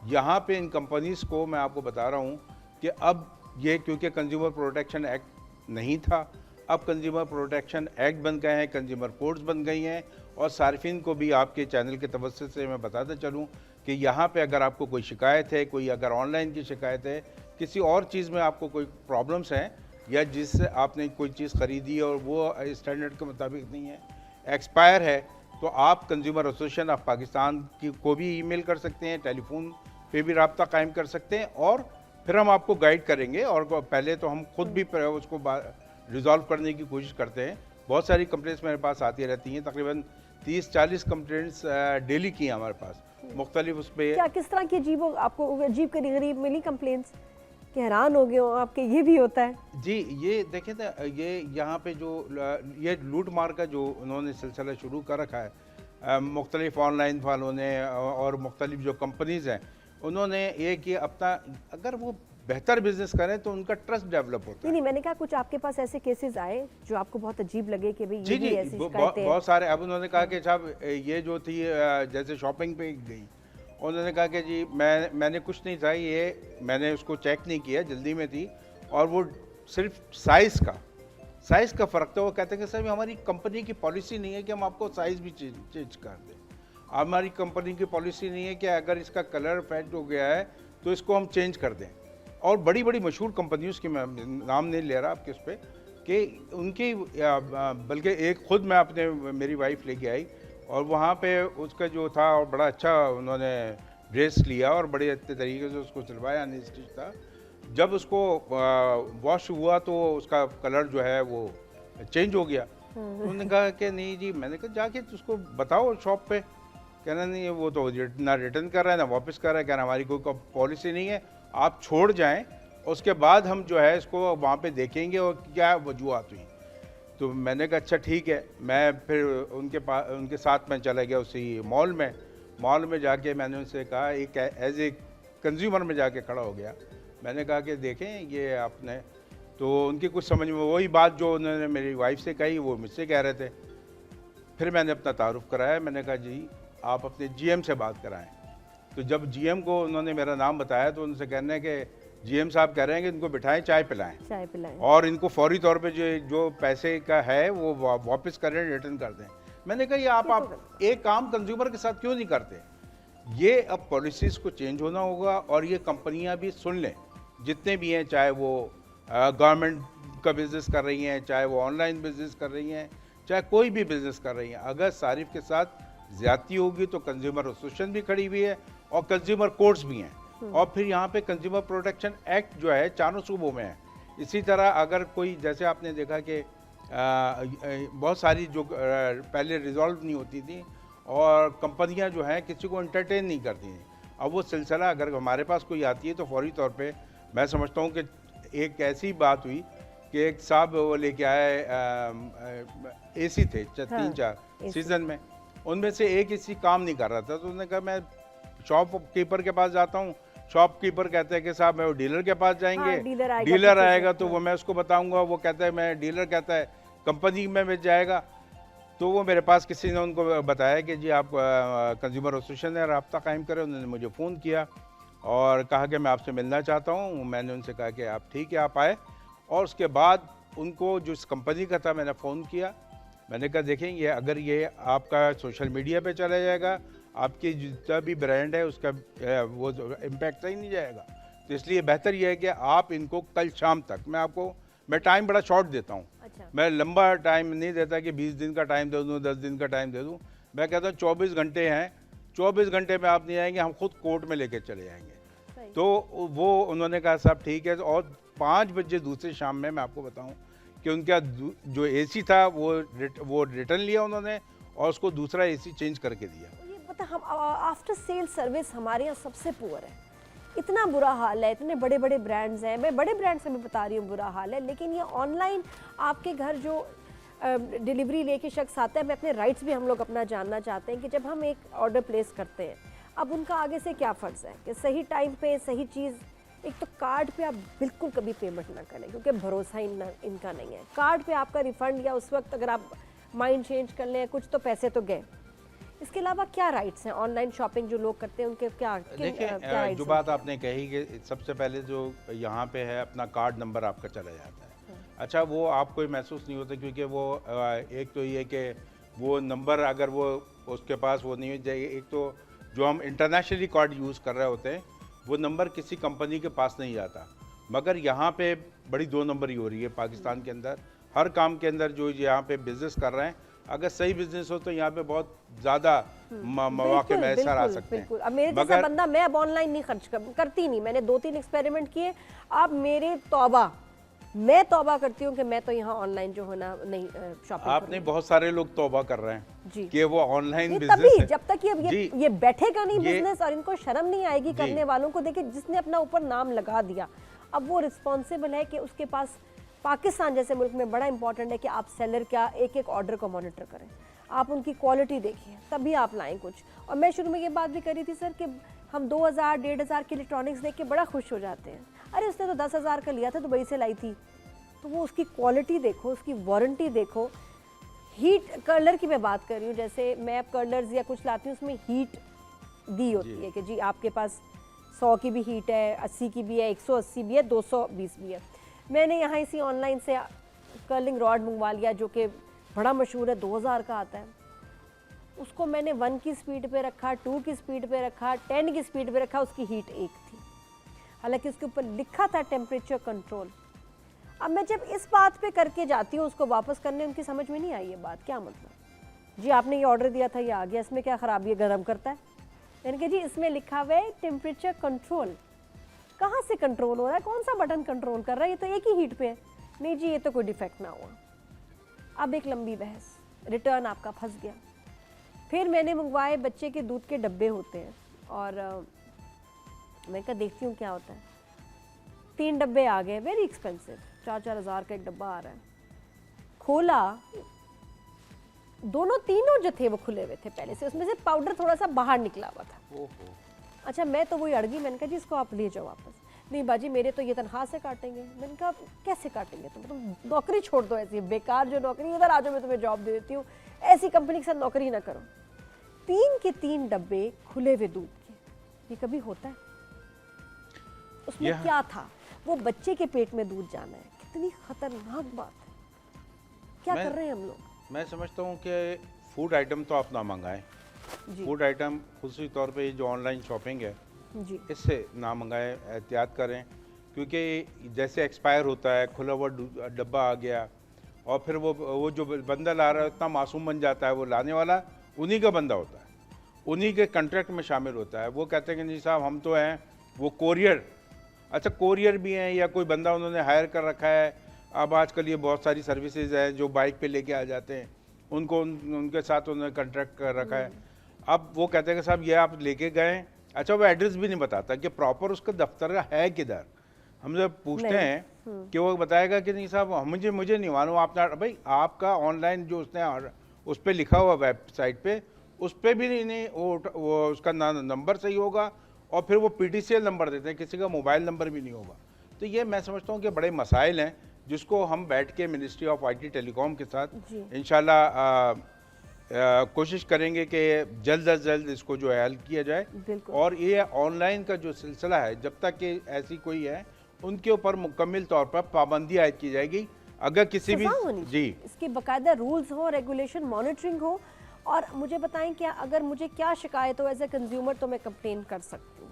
यहाँ पे इन कंपनीज़ को मैं आपको बता रहा हूँ कि अब ये, क्योंकि कंज्यूमर प्रोटेक्शन एक्ट नहीं था, अब कंज्यूमर प्रोटेक्शन एक्ट बन गए हैं, कंज्यूमर कोर्ट्स बन गई हैं, और सारिफिन को भी आपके चैनल के तवज्जुह से मैं बताता चलूँ कि यहाँ पे अगर आपको कोई शिकायत है, कोई अगर ऑनलाइन की शिकायत है, किसी और चीज़ में आपको कोई प्रॉब्लम्स हैं, या जिससे आपने कोई चीज़ ख़रीदी और वो स्टैंडर्ड के मुताबिक नहीं है, एक्सपायर है, तो आप कंज्यूमर एसोसिएशन ऑफ पाकिस्तान की को भी ईमेल कर सकते हैं, टेलीफोन पे भी रब्ता कायम कर सकते हैं, और फिर हम आपको गाइड करेंगे। और पहले तो हम खुद भी उसको रिजॉल्व करने की कोशिश करते हैं। बहुत सारी कंप्लेंट्स मेरे पास आती रहती हैं, तकरीबन 30-40 कंप्लेंट्स डेली की हैं हमारे पास, मुख्तलिफ उस पर। क्या किस तरह की आपको अजीब गरीब मिली कंप्लेंट्स कि हैरान हो गए हो आपके? ये भी होता है जी। ये देखें ना, ये यहाँ पे जो ये लूट मार का जो उन्होंने सिलसिला शुरू कर रखा है मुख्तलिफ ऑनलाइन वालों ने और मुख्तलिफ जो कंपनीज़ हैं, उन्होंने ये कि अपना, अगर वो बेहतर बिजनेस करें तो उनका ट्रस्ट डेवलप होता है। नहीं, मैंने कहा कुछ आपके पास ऐसे केसेस आए जो आपको बहुत अजीब लगे कि भाई ये भी ऐसी शिकायतें हैं? बहुत सारे। अब उन्होंने कहा कि साहब ये जो थी, जैसे शॉपिंग पे गई, उन्होंने कहा कि जी मैंने कुछ नहीं था, ये मैंने उसको चेक नहीं किया, जल्दी में थी, और वो सिर्फ साइज़ का फ़र्क था। वो कहते हैं कि सर हमारी कंपनी की पॉलिसी नहीं है कि हम आपको साइज़ भी चेंज कर दें, हमारी कंपनी की पॉलिसी नहीं है कि अगर इसका कलर फेड हो गया है तो इसको हम चेंज कर दें। और बड़ी बड़ी मशहूर कंपनियों की मैं नाम नहीं ले रहा आपके उस पर, कि उनकी, बल्कि एक खुद मैं अपने, मेरी वाइफ लेके आई और वहाँ पे उसका जो था, और बड़ा अच्छा उन्होंने ड्रेस लिया और बड़े अच्छे तरीके से उसको सिलवाया, अनस्टिच था। जब उसको वॉश हुआ तो उसका कलर जो है वो चेंज हो गया। उन्होंने कहा कि नहीं जी, मैंने कहा जाके उसको बताओ शॉप पे। कहना नहीं, वो तो ना रिटर्न कर रहा है ना वापस कर रहा है, कहना हमारी कोई पॉलिसी नहीं है, आप छोड़ जाएं, उसके बाद हम जो है इसको वहाँ पे देखेंगे और क्या वजूहत हुई। तो मैंने कहा अच्छा ठीक है। मैं फिर उनके साथ में चला गया उसी मॉल में जाके मैंने उनसे कहा, एक एज ए कंज्यूमर में जाके खड़ा हो गया। मैंने कहा कि देखें ये आपने, तो उनकी कुछ समझ में वही बात जो उन्होंने मेरी वाइफ से कही वो मुझसे कह रहे थे। फिर मैंने अपना तारुफ कराया, मैंने कहा जी आप अपने जीएम से बात कराएं। तो जब जीएम को उन्होंने मेरा नाम बताया तो उनसे कहने के जीएम साहब कह रहे हैं कि इनको बिठाएं, चाय पिलाएं और इनको फौरी तौर पे जो पैसे का है वो वापस करें, रिटर्न कर दें। मैंने कहा ये आप एक काम कंज्यूमर के साथ क्यों नहीं करते? ये अब पॉलिसीज़ को चेंज होना होगा और ये कंपनियां भी सुन लें, जितने भी हैं, चाहे वो गवर्नमेंट का बिज़नेस कर रही हैं, चाहे वो ऑनलाइन बिज़नेस कर रही हैं, चाहे कोई भी बिज़नेस कर रही हैं, अगर सारिफ के साथ ज़्यादती होगी तो कंज्यूमर एसोसिएशन भी खड़ी हुई है और कंज्यूमर कोर्ट्स भी हैं। और फिर यहाँ पे कंज्यूमर प्रोटेक्शन एक्ट जो है चारों सूबों में है, इसी तरह अगर कोई, जैसे आपने देखा कि बहुत सारी जो पहले रिजॉल्व नहीं होती थी और कंपनियां जो हैं किसी को एंटरटेन नहीं करती थी, अब वो सिलसिला अगर हमारे पास कोई आती है तो फौरी तौर पे मैं समझता हूँ कि एक ऐसी बात हुई कि एक साहब वो लेके आए एसी थे तीन चार सीजन में, उनमें से एक एसी काम नहीं कर रहा था, तो उन्होंने कहा मैं शॉपकीपर के पास जाता हूँ। शॉपकीपर कहते हैं कि साहब मैं वो डीलर के पास जाएंगे, डीलर आएगा तो वो मैं उसको बताऊंगा, वो कहता है मैं डीलर कहता है कंपनी में बेच जाएगा। तो वो मेरे पास किसी ने उनको बताया कि जी आप कंज्यूमर एसोसिएशन से रब्ता कायम करें। उन्होंने मुझे फ़ोन किया और कहा कि मैं आपसे मिलना चाहता हूँ। मैंने उनसे कहा कि आप ठीक है आप आए, और उसके बाद उनको जो इस कंपनी का था मैंने फ़ोन किया। मैंने कहा देखें ये अगर ये आपका सोशल मीडिया पे चला जाएगा, आपकी जितना भी ब्रांड है उसका वो इम्पैक्ट सही नहीं जाएगा, तो इसलिए बेहतर ये है कि आप इनको कल शाम तक, मैं टाइम बड़ा शॉर्ट देता हूँ। अच्छा। मैं लंबा टाइम नहीं देता कि 20 दिन का टाइम दे दूँ, 10 दिन का टाइम दे दूँ। मैं कहता हूँ 24 घंटे हैं, 24 घंटे में आप नहीं आएंगे, हम खुद कोर्ट में लेके चले जाएंगे। तो वो उन्होंने कहा साहब ठीक है, और 5 बजे दूसरे शाम में मैं आपको बताऊं कि उनका जो एसी था वो रिटर्न लिया उन्होंने और उसको दूसरा एसी चेंज करके दिया। ये पता हम आफ्टर सेल सर्विस हमारे यहाँ सबसे पुअर है, इतना बुरा हाल है। इतने बड़े बड़े ब्रांड्स हैं, मैं बड़े ब्रांड से भी बता रही हूँ बुरा हाल है, लेकिन ये ऑनलाइन आपके घर जो डिलीवरी लेके शख्स आता है, मैं अपने राइट्स भी हम लोग अपना जानना चाहते हैं कि जब हम एक ऑर्डर प्लेस करते हैं, अब उनका आगे से क्या फ़र्ज़ है कि सही टाइम पे सही चीज़। एक तो कार्ड पे आप बिल्कुल कभी पेमेंट ना करें क्योंकि भरोसा इनका नहीं है। कार्ड पे आपका रिफ़ंड या उस वक्त अगर आप माइंड चेंज कर लें कुछ तो पैसे तो गए। इसके अलावा क्या राइट्स हैं ऑनलाइन शॉपिंग जो लोग करते हैं उनके क्या देखिए जो बात आपने कही कि सबसे पहले जो यहाँ पे है अपना कार्ड नंबर आपका चला जाता है। अच्छा वो आपको महसूस नहीं होता क्योंकि वो एक तो ये कि वो नंबर अगर वो उसके पास वो नहीं हो जाएगी, एक तो जो हम इंटरनेशनली कार्ड यूज़ कर रहे होते हैं वो नंबर किसी कंपनी के पास नहीं जाता, मगर यहाँ पे बड़ी 2 नंबरी हो रही है पाकिस्तान के अंदर। हर काम के अंदर जो यहाँ पे बिजनेस कर रहे हैं, अगर सही बिजनेस हो तो यहाँ पे बहुत ज़्यादा मौके मैसर आ सकते हैं। अब मेरे जैसा बंदा, मैं अब ऑनलाइन नहीं खर्च करती नहीं, मैंने 2-3 एक्सपेरिमेंट किए। अब मेरे मैं तौबा करती हूँ कि मैं तो यहाँ ऑनलाइन जो है ना नहीं शॉपिंग। आपने बहुत सारे लोग तौबा कर रहे हैं जी कि वो ऑनलाइन बिजनेस बिजनेस तभी जब तक ये बैठेगा नहीं बिजनेस और इनको शर्म नहीं आएगी करने वालों को। देखिए जिसने अपना ऊपर नाम लगा दिया, अब वो रिस्पॉन्सिबल है कि उसके पास, पाकिस्तान जैसे मुल्क में बड़ा इंपॉर्टेंट है कि आप सेलर का एक एक ऑर्डर को मॉनिटर करें, आप उनकी क्वालिटी देखिए तभी आप लाएं कुछ। और मैं शुरू में ये बात भी करी थी सर कि हम 2000-1500 के इलेक्ट्रॉनिक्स देख के बड़ा खुश हो जाते हैं, अरे उसने तो 10,000 का लिया था, दुबई से लाई थी। तो वो उसकी क्वालिटी देखो, उसकी वारंटी देखो। हीट कर्लर की मैं बात कर रही हूँ, जैसे मैं अब कर्लर्स या कुछ लाती हूँ उसमें हीट दी होती है कि जी आपके पास 100 की भी हीट है, 80 की भी है, 180 भी है, 220 भी है। मैंने यहाँ इसी ऑनलाइन से कर्लिंग रॉड मंगवा लिया जो कि बड़ा मशहूर है, 2000 का आता है। उसको मैंने 1 की स्पीड पे रखा, 2 की स्पीड पे रखा, 10 की स्पीड पे रखा, उसकी हीट 1 थी, हालांकि उसके ऊपर लिखा था टेम्परेचर कंट्रोल। अब मैं जब इस बात पे करके जाती हूँ उसको वापस करने, उनकी समझ में नहीं आई ये बात, क्या मतलब जी आपने ये ऑर्डर दिया था ये आ गया, इसमें क्या ख़राबी है, गर्म करता है। यानी कि जी इसमें लिखा हुआ है टेम्परेचर कंट्रोल, कहाँ से कंट्रोल हो रहा है, कौन सा बटन कंट्रोल कर रहा है, ये तो एक ही हीट पे है। नहीं जी ये तो कोई डिफेक्ट ना हुआ। अब एक लंबी बहस, रिटर्न आपका फंस गया। फिर मैंने मंगवाए, बच्चे के दूध के डब्बे होते हैं और मैं क्या देखती हूँ क्या होता है, 3 डब्बे आ गए, वेरी एक्सपेंसिव, 4-4 हज़ार का एक डब्बा आ रहा है। खोला, तीनों जो थे वो खुले हुए थे पहले से, उसमें से पाउडर थोड़ा सा बाहर निकला हुआ था। अच्छा मैं तो वही अड़ गई, मैंने कहा जी इसको आप ले जाओ वापस। नहीं बाजी मेरे तो ये तनख्वाह से काटेंगे। मैंने कहा कैसे काटेंगे, तुम नौकरी छोड़ दो, ऐसी बेकार जो नौकरी, इधर आ जाओ मैं तुम्हें जॉब दे देती हूँ, ऐसी कंपनी के साथ नौकरी ना करो। 3 के 3 डब्बे खुले हुए दूध के, ये कभी होता है? उसमें क्या था, वो बच्चे के पेट में दूध जाना है, कितनी खतरनाक बात है। क्या कर रहे हैं हम लोग? मैं समझता हूँ कि फूड आइटम तो आप ना मंगाएं, फूड आइटम खुसूसी तौर पे जो ऑनलाइन शॉपिंग है जी, इससे ना मंगाएं, एहतियात करें, क्योंकि जैसे एक्सपायर होता है, खुला हुआ डब्बा आ गया और फिर वो जो बंदा ला रहा है इतना मासूम बन जाता है, वो लाने वाला उन्हीं का बंदा होता है, उन्हीं के कॉन्ट्रैक्ट में शामिल होता है। वो कहते हैं कि जी साहब हम तो हैं वो कोरियर, अच्छा कोरियर भी हैं या कोई बंदा उन्होंने हायर कर रखा है। अब आजकल ये बहुत सारी सर्विसेज हैं जो बाइक पे लेके आ जाते हैं, उनको उनके साथ उन्होंने कॉन्ट्रैक्ट कर रखा है। अब वो कहते हैं कि साहब ये आप लेके गए, अच्छा वो एड्रेस भी नहीं बताता कि प्रॉपर उसका दफ्तर है किधर। हम जब पूछते नहीं। हैं कि वो बताएगा कि नहीं साहब मुझे नहीं मालूम, आपने भाई आपका ऑनलाइन जो उसने उस पर लिखा हुआ वेबसाइट पे, उस पर भी नहीं वो उसका नंबर सही होगा, और फिर वो PTCL नंबर देते हैं, किसी का मोबाइल नंबर भी नहीं होगा। तो ये मैं समझता हूँ कि बड़े मसाइल हैं जिसको हम बैठ के मिनिस्ट्री ऑफ IT टेलीकॉम के साथ इंशाल्लाह कोशिश करेंगे कि जल्द अज जल्द इसको जो है हल किया जाए। बिल्कुल। और ये ऑनलाइन का जो सिलसिला है, जब तक कि ऐसी कोई है उनके ऊपर मुकम्मल तौर पर पाबंदी आयद की जाएगी। अगर किसी भी सज़ा होनी जी चाहिए, इसके बाकायदा रूल्स हो, रेगुलेशन, मॉनिटरिंग हो। और मुझे बताएं क्या अगर मुझे क्या शिकायत हो एज ए कंज्यूमर तो मैं कंप्लेन कर सकती हूँ?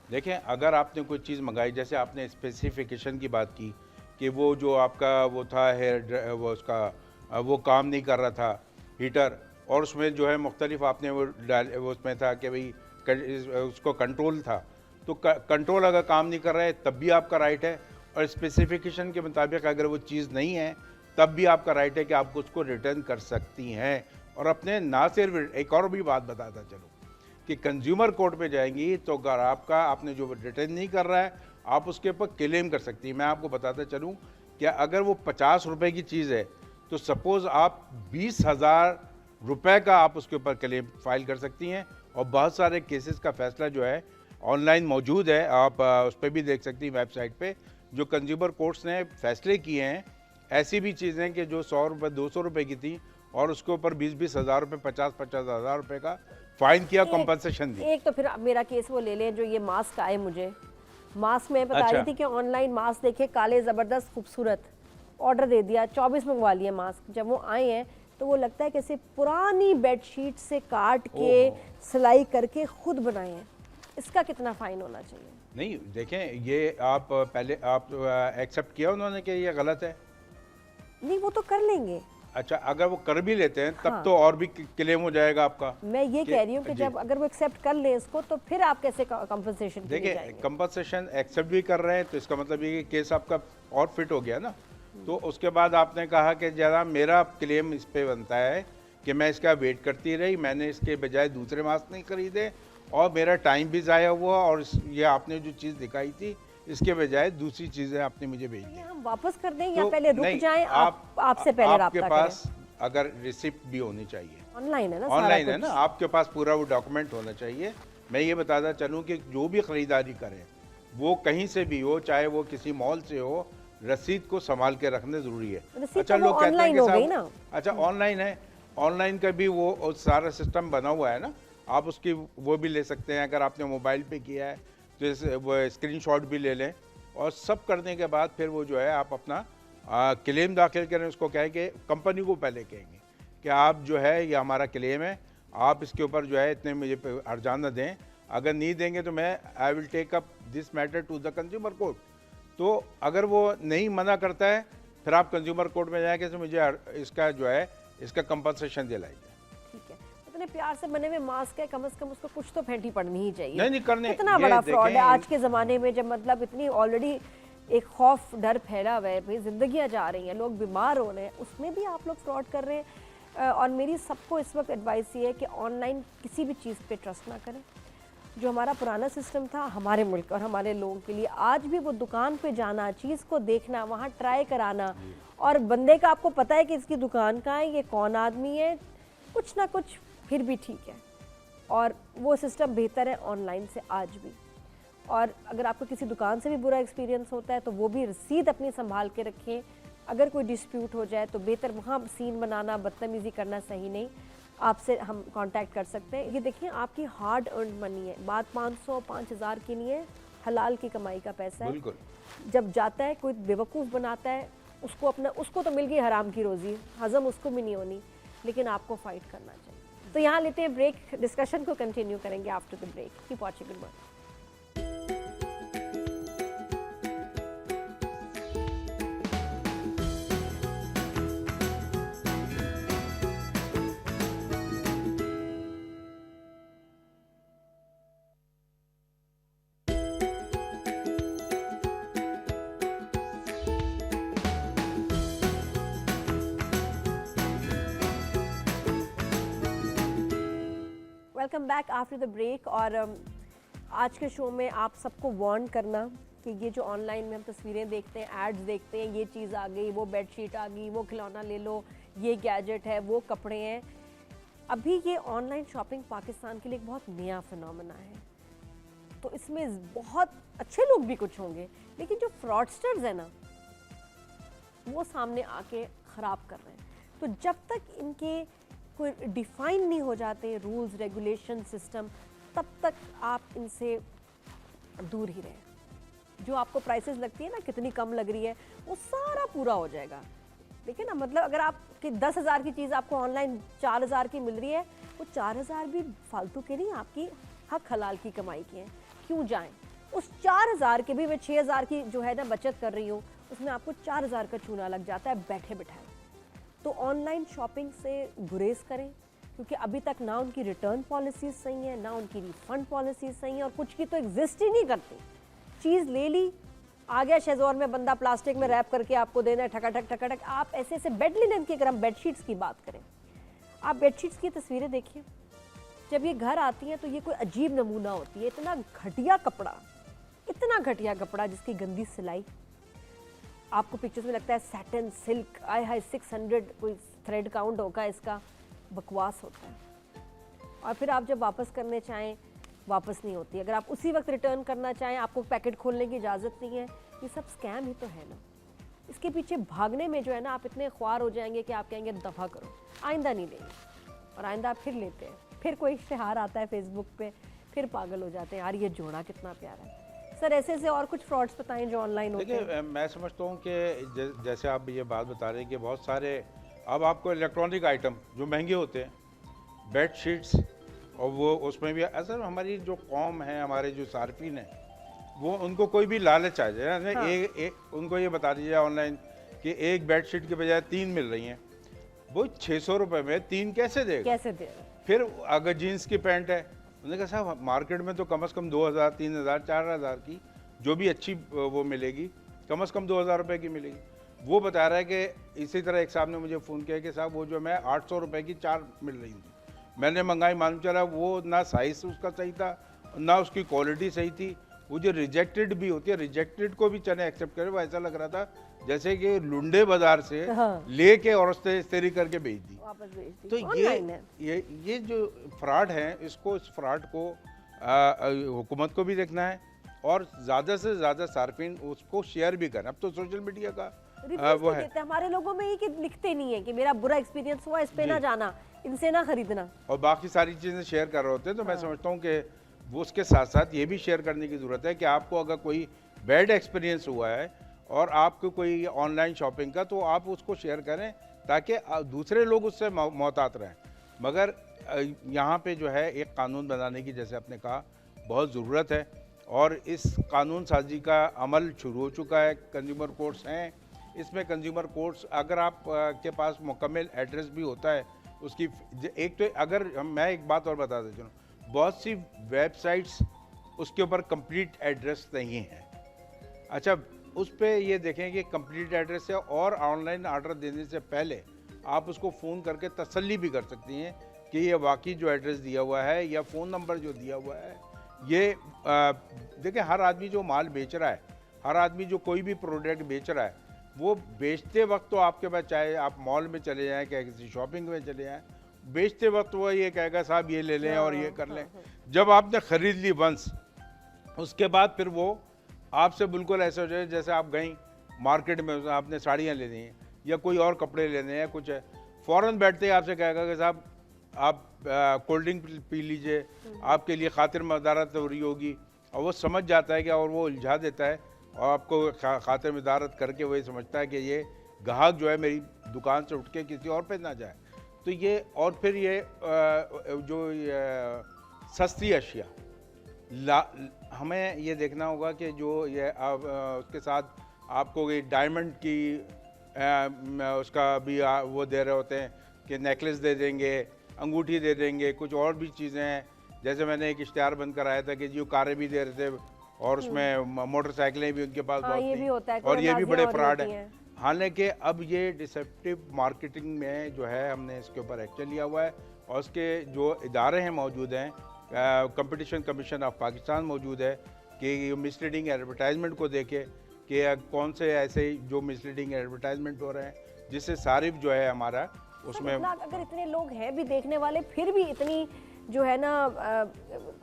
देखें, अगर आपने कोई चीज़ मंगाई, जैसे आपने स्पेसिफिकेशन की बात की कि वो जो आपका वो था वो उसका वो काम नहीं कर रहा था हीटर, और उसमें जो है मुख्तलिफ आपने वो उसमें था कि भाई उसको कंट्रोल था, तो कंट्रोल अगर काम नहीं कर रहा है तब भी आपका राइट है, और स्पेसिफिकेशन के मुताबिक अगर वो चीज़ नहीं है तब भी आपका राइट है कि आप उसको रिटर्न कर सकती हैं। और अपने ना सिर्फ, एक और भी बात बताता चलो कि कंज्यूमर कोर्ट पे जाएंगी तो अगर आपने जो रिटर्न नहीं कर रहा है आप उसके ऊपर क्लेम कर सकती हैं। मैं आपको बताता चलूँ कि अगर वो 50 रुपए की चीज़ है तो सपोज़ आप 20,000 रुपए का आप उसके ऊपर क्लेम फाइल कर सकती हैं। और बहुत सारे केसेस का फैसला जो है ऑनलाइन मौजूद है, आप उस पर भी देख सकती हैं वेबसाइट पे, जो कंज्यूमर कोर्ट्स ने फैसले किए हैं। ऐसी भी चीज़ें कि जो 100 रुपये 200 रुपये की थी और उसके ऊपर 20-20 हज़ार रुपये 50-50 हज़ार रुपये का फाइन किया, कंपनसेशन दी। एक तो फिर मेरा केस वो ले लें जो ये मास्क आए, मुझे मास्क में बता अच्छा। रही थी कि ऑनलाइन मास्क देखे काले ज़बरदस्त खूबसूरत, ऑर्डर दे दिया, 24 मंगवा लिए मास्क। जब वो आए हैं तो वो लगता है कि सिर्फ पुरानी बेडशीट से काट के सिलाई करके खुद बनाए हैं। इसका कितना फ़ाइन होना चाहिए? नहीं देखें, ये आप पहले आप एक्सेप्ट किया उन्होंने कि ये गलत है? नहीं, वो तो कर लेंगे। अच्छा, अगर वो कर भी लेते हैं तब हाँ। तो और भी क्लेम हो जाएगा आपका। मैं ये कह रही हूँ कि जी। जब अगर वो एक्सेप्ट कर ले इसको तो फिर आप कैसे कंपनसेशन के लिए देखिए, जाएंगे? कंपनसेशन एक्सेप्ट भी कर रहे हैं तो इसका मतलब ये कि केस आपका और फिट हो गया ना। तो उसके बाद आपने कहा कि ज़रा मेरा क्लेम इस पे बनता है कि मैं इसका वेट करती रही, मैंने इसके बजाय दूसरे मास्क नहीं खरीदे और मेरा टाइम भी ज़ाया हुआ, और ये आपने जो चीज़ दिखाई थी इसके बजाय दूसरी चीज़ें आपने मुझे भेज दी। ये हम वापस कर दें या तो पहले रुक नहीं, जाएं? आपसे पहले आपके राब्ता पास अगर रिसिप्ट भी होनी चाहिए, ऑनलाइन है ना, सारा ऑनलाइन है कुछ। ना, आपके पास पूरा वो डॉक्यूमेंट होना चाहिए। मैं ये बताता चलूँ कि जो भी ख़रीदारी करें वो कहीं से भी हो, चाहे वो किसी मॉल से हो, रसीद को संभाल के रखना ज़रूरी है। रसीद तो वो लोग कहते हैं ऑनलाइन कि हो गई साहब, ना। अच्छा ऑनलाइन है, ऑनलाइन का भी वो सारा सिस्टम बना हुआ है ना, आप उसकी वो भी ले सकते हैं। अगर आपने मोबाइल पे किया है तो वो स्क्रीनशॉट भी ले लें, और सब करने के बाद फिर वो जो है आप अपना क्लेम दाखिल करें। उसको क्या है कि कंपनी को पहले कहेंगे कि आप जो है ये हमारा क्लेम है, आप इसके ऊपर जो है इतने मुझे अर्जाना दें, अगर नहीं देंगे तो मैं I will take up this matter to the consumer court. तो अगर वो नहीं मना करता है फिर आप कंज्यूमर कोर्ट में जाएंगे तो मुझे इसका जो है इसका कंपनसेशन दिलाइए। ठीक है, इतने प्यार से बने हुए मास्क है, कम से कम उसको कुछ तो फेंटी पड़नी ही चाहिए। नहीं करने, इतना ये बड़ा फ्रॉड है देखें, आज के ज़माने में, जब मतलब इतनी ऑलरेडी एक खौफ डर फैला हुआ है, भाई जिंदगियां जा रही हैं, लोग बीमार हो रहे हैं, उसमें भी आप लोग फ्रॉड कर रहे हैं। और मेरी सबको इस वक्त एडवाइस ये है कि ऑनलाइन किसी भी चीज़ पे ट्रस्ट ना करें। जो हमारा पुराना सिस्टम था हमारे मुल्क और हमारे लोगों के लिए, आज भी वो दुकान पे जाना, चीज़ को देखना, वहाँ ट्राई कराना, और बंदे का आपको पता है कि इसकी दुकान कहाँ है, ये कौन आदमी है, कुछ ना कुछ फिर भी ठीक है। और वो सिस्टम बेहतर है ऑनलाइन से आज भी। और अगर आपको किसी दुकान से भी बुरा एक्सपीरियंस होता है तो वो भी रसीद अपनी संभाल के रखें। अगर कोई डिस्प्यूट हो जाए तो बेहतर वहाँ सीन बनाना, बदतमीज़ी करना सही नहीं। आपसे हम कांटेक्ट कर सकते हैं। ये देखिए आपकी हार्ड अर्न मनी है, बात 500-5,000 की नहीं है, हलाल की कमाई का पैसा है। बिल्कुल। जब जाता है कोई बेवकूफ़ बनाता है, उसको तो मिल गई हराम की रोज़ी, हज़म उसको भी नहीं होनी, लेकिन आपको फाइट करना चाहिए। तो यहाँ लेते हैं ब्रेक, डिस्कशन को कंटिन्यू करेंगे after the break. Keep watching good morning. Welcome back after the break. और आज के शो में आप सबको वार्न करना कि ये जो ऑनलाइन में हम तस्वीरें देखते हैं, एड्स देखते हैं, ये चीज़ आ गई, वो बेडशीट आ गई, वो खिलौना ले लो, ये गैजेट है, वो कपड़े हैं। अभी ये ऑनलाइन शॉपिंग पाकिस्तान के लिए एक बहुत नया फिनोमेना है, तो इसमें बहुत अच्छे लोग भी कुछ होंगे, लेकिन जो फ्रॉडस्टर्स हैं ना, वो सामने आके ख़राब कर रहे हैं। तो जब तक इनके कोई डिफाइन नहीं हो जाते रूल्स, रेगुलेशन, सिस्टम, तब तक आप इनसे दूर ही रहें। जो आपको प्राइसेस लगती है ना, कितनी कम लग रही है, वो सारा पूरा हो जाएगा। देखिए ना, मतलब अगर आपकी 10,000 की चीज़ आपको ऑनलाइन 4,000 की मिल रही है, वो 4,000 भी फालतू के नहीं, आपकी हक हलाल की कमाई की है। क्यों जाएं? उस 4,000 के भी मैं 6,000 की जो है ना बचत कर रही हूँ, उसमें आपको 4,000 का चूना लग जाता है बैठे बिठाए। तो ऑनलाइन शॉपिंग से गुरेज करें, क्योंकि अभी तक ना उनकी रिटर्न पॉलिसीज सही है, ना उनकी रिफंड पॉलिसीज सही है, और कुछ की तो एग्जिस्ट ही नहीं करती। चीज़ ले ली, आ गया शेज़वान में बंदा, प्लास्टिक में रैप करके आपको देना है, ठकाठक ठकाठक। आप ऐसे ऐसे बेड लिनन की, अगर हम बेडशीट्स की बात करें, आप बेडशीट्स की तस्वीरें देखिए, जब ये घर आती हैं तो ये कोई अजीब नमूना होती है। इतना घटिया कपड़ा, इतना घटिया कपड़ा जिसकी गंदी सिलाई, आपको पिक्चर्स में लगता है सैटिन, सिल्क, आय हाय 600 कोई थ्रेड काउंट होगा इसका, बकवास होता है। और फिर आप जब वापस करने चाहें, वापस नहीं होती। अगर आप उसी वक्त रिटर्न करना चाहें, आपको पैकेट खोलने की इजाज़त नहीं है। ये सब स्कैम ही तो है ना। इसके पीछे भागने में जो है ना, आप इतने ख्वार हो जाएंगे कि आप कहेंगे दफ़ा करो, आइंदा नहीं लेंगे। और आइंदा आप फिर लेते हैं, फिर कोई इश्तिहार आता है फेसबुक पे, फिर पागल हो जाते हैं, यार ये जोड़ा कितना प्यारा है। सर ऐसे से और कुछ फ्रॉड्स बताएं जो ऑनलाइन होते हैं। देखिए, मैं समझता हूँ कि जैसे आप ये बात बता रहे हैं कि बहुत सारे अब आपको इलेक्ट्रॉनिक आइटम जो महंगे होते हैं, बेड शीट्स, और वो उसमें भी असल हमारी जो कौम है, हमारे जो सार्फिन हैं, वो उनको कोई भी लालच आ जाए, हाँ। उनको ये बता दीजिए ऑनलाइन कि एक बेड शीट के बजाय 3 मिल रही हैं, वो 600 रुपये में 3 कैसे देगा? कैसे देगा? फिर अगर जीन्स की पैंट है, उन्होंने कहा साहब मार्केट में तो कम से कम 2,000, 3,000, 4,000 की जो भी अच्छी वो मिलेगी, कम से कम 2,000 रुपये की मिलेगी। वो बता रहा है कि इसी तरह एक साहब ने मुझे फ़ोन किया कि साहब वो जो मैं 800 रुपये की 4 मिल रही थी, मैंने मंगाई, मालूम चला वो ना साइज़ उसका सही था, ना उसकी क्वालिटी सही थी। वो जो रिजेक्टेड भी होती है, रिजेक्टेड को भी चने एक्सेप्ट करे, वो ऐसा लग रहा था जैसे कि लुंडे बाजार से हाँ। लेके और इस्तेरी करके भेज दी, वापस भेज दी। तो ये जो फ्रॉड है, इसको, इस फ्रॉड को हुकूमत को भी देखना है, और ज़्यादा से ज़्यादा सार्फिन उसको शेयर भी करें। अब तो सोशल मीडिया का वो है, हमारे लोगों में ये कि लिखते नहीं है कि मेरा बुरा एक्सपीरियंस हुआ, इस पे ना जाना, इनसे ना खरीदना, और बाकी सारी चीज़ें शेयर कर रहे होते हैं। तो मैं समझता हूँ कि वो उसके साथ साथ ये भी शेयर करने की ज़रूरत है कि आपको अगर कोई बैड एक्सपीरियंस हुआ है और आपको कोई ऑनलाइन शॉपिंग का, तो आप उसको शेयर करें ताकि दूसरे लोग उससे मोहतात रहें। मगर यहाँ पे जो है एक कानून बनाने की, जैसे आपने कहा, बहुत ज़रूरत है, और इस कानून साजी का अमल शुरू हो चुका है। कंज्यूमर कोर्ट्स हैं, इसमें कंज्यूमर कोर्ट्स, अगर आप के पास मुकम्मल एड्रेस भी होता है उसकी, एक तो अगर मैं एक बात और बता देता हूँ, बहुत सी वेबसाइट्स उसके ऊपर कंप्लीट एड्रेस नहीं है। अच्छा, उस पर ये देखें कि कंप्लीट एड्रेस है, और ऑनलाइन ऑर्डर देने से पहले आप उसको फ़ोन करके तसल्ली भी कर सकती हैं कि ये वाकई जो एड्रेस दिया हुआ है या फ़ोन नंबर जो दिया हुआ है, ये देखें, हर आदमी जो माल बेच रहा है, हर आदमी जो कोई भी प्रोडक्ट बेच रहा है, वो बेचते वक्त तो आपके पास, चाहे आप मॉल में चले जाएं, क्या किसी शॉपिंग में चले जाएं, बेचते वक्त वो ये कहेगा साहब ये ले लें और ये कर लें। जब आपने ख़रीद ली वंस, उसके बाद फिर वो आपसे बिल्कुल ऐसे हो जाए जैसे आप गई मार्केट में, आपने साड़ियाँ लेनी हैं या कोई और कपड़े लेने हैं, कुछ है, फ़ौरन बैठते ही आपसे कहेगा कि साहब आप कोल्ड ड्रिंक पी लीजिए, आपके लिए खातिर मदारत हो रही होगी, और वो समझ जाता है कि, और वो उलझा देता है, और आपको खातिर मदारत करके वही समझता है कि ये ग्राहक जो है मेरी दुकान से उठ के किसी और पे ना जाए। तो ये, और फिर ये जो सस्ती अशिया, हमें ये देखना होगा कि जो ये उसके साथ आपको ये डायमंड की उसका भी वो दे रहे होते हैं कि नेकलेस दे देंगे, अंगूठी दे देंगे, कुछ और भी चीज़ें हैं। जैसे मैंने एक इश्तिहार बन कर आया था कि जो कारें भी दे रहे थे, और उसमें मोटरसाइकिलें भी उनके पास बहुत ये भी होता है, और ये भी बड़े फ्रॉड हैं। हालांकि अब ये डिसेप्टिव मार्केटिंग में जो है हमने इसके ऊपर एक्शन लिया हुआ है और उसके जो इदारे हैं मौजूद हैं, कंपटीशन कमीशन ऑफ पाकिस्तान मौजूद है कि मिसलीडिंग एडवर्टाइजमेंट को देखे कि कौन से ऐसे जो मिसलीडिंग एडवर्टाइजमेंट हो रहे हैं जिससे सारिफ जो है हमारा उसमें अगर इतने लोग हैं भी देखने वाले फिर भी इतनी जो है ना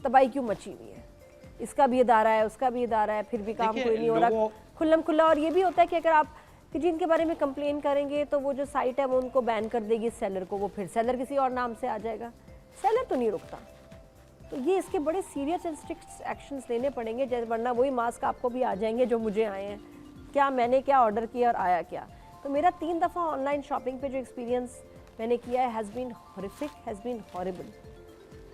तबाही क्यों मची हुई है? इसका भी इदारा है, उसका भी इदारा है, फिर भी काम कोई नहीं हो रहा खुल्लम खुल्ला। और ये भी होता है कि अगर आप कि जिनके बारे में कंप्लेन करेंगे तो वो जो साइट है वो उनको बैन कर देगी सेलर को, वो फिर सेलर किसी और नाम से आ जाएगा, सेलर तो नहीं रुकता। तो ये इसके बड़े सीरियस एंड स्ट्रिक्ट एक्शंस लेने पड़ेंगे, जैसे वरना वही मास्क आपको भी आ जाएंगे जो मुझे आए हैं, क्या मैंने क्या ऑर्डर किया और आया क्या। तो मेरा 3 दफ़ा ऑनलाइन शॉपिंग पे जो एक्सपीरियंस मैंने किया है has been horrific, has been horrible.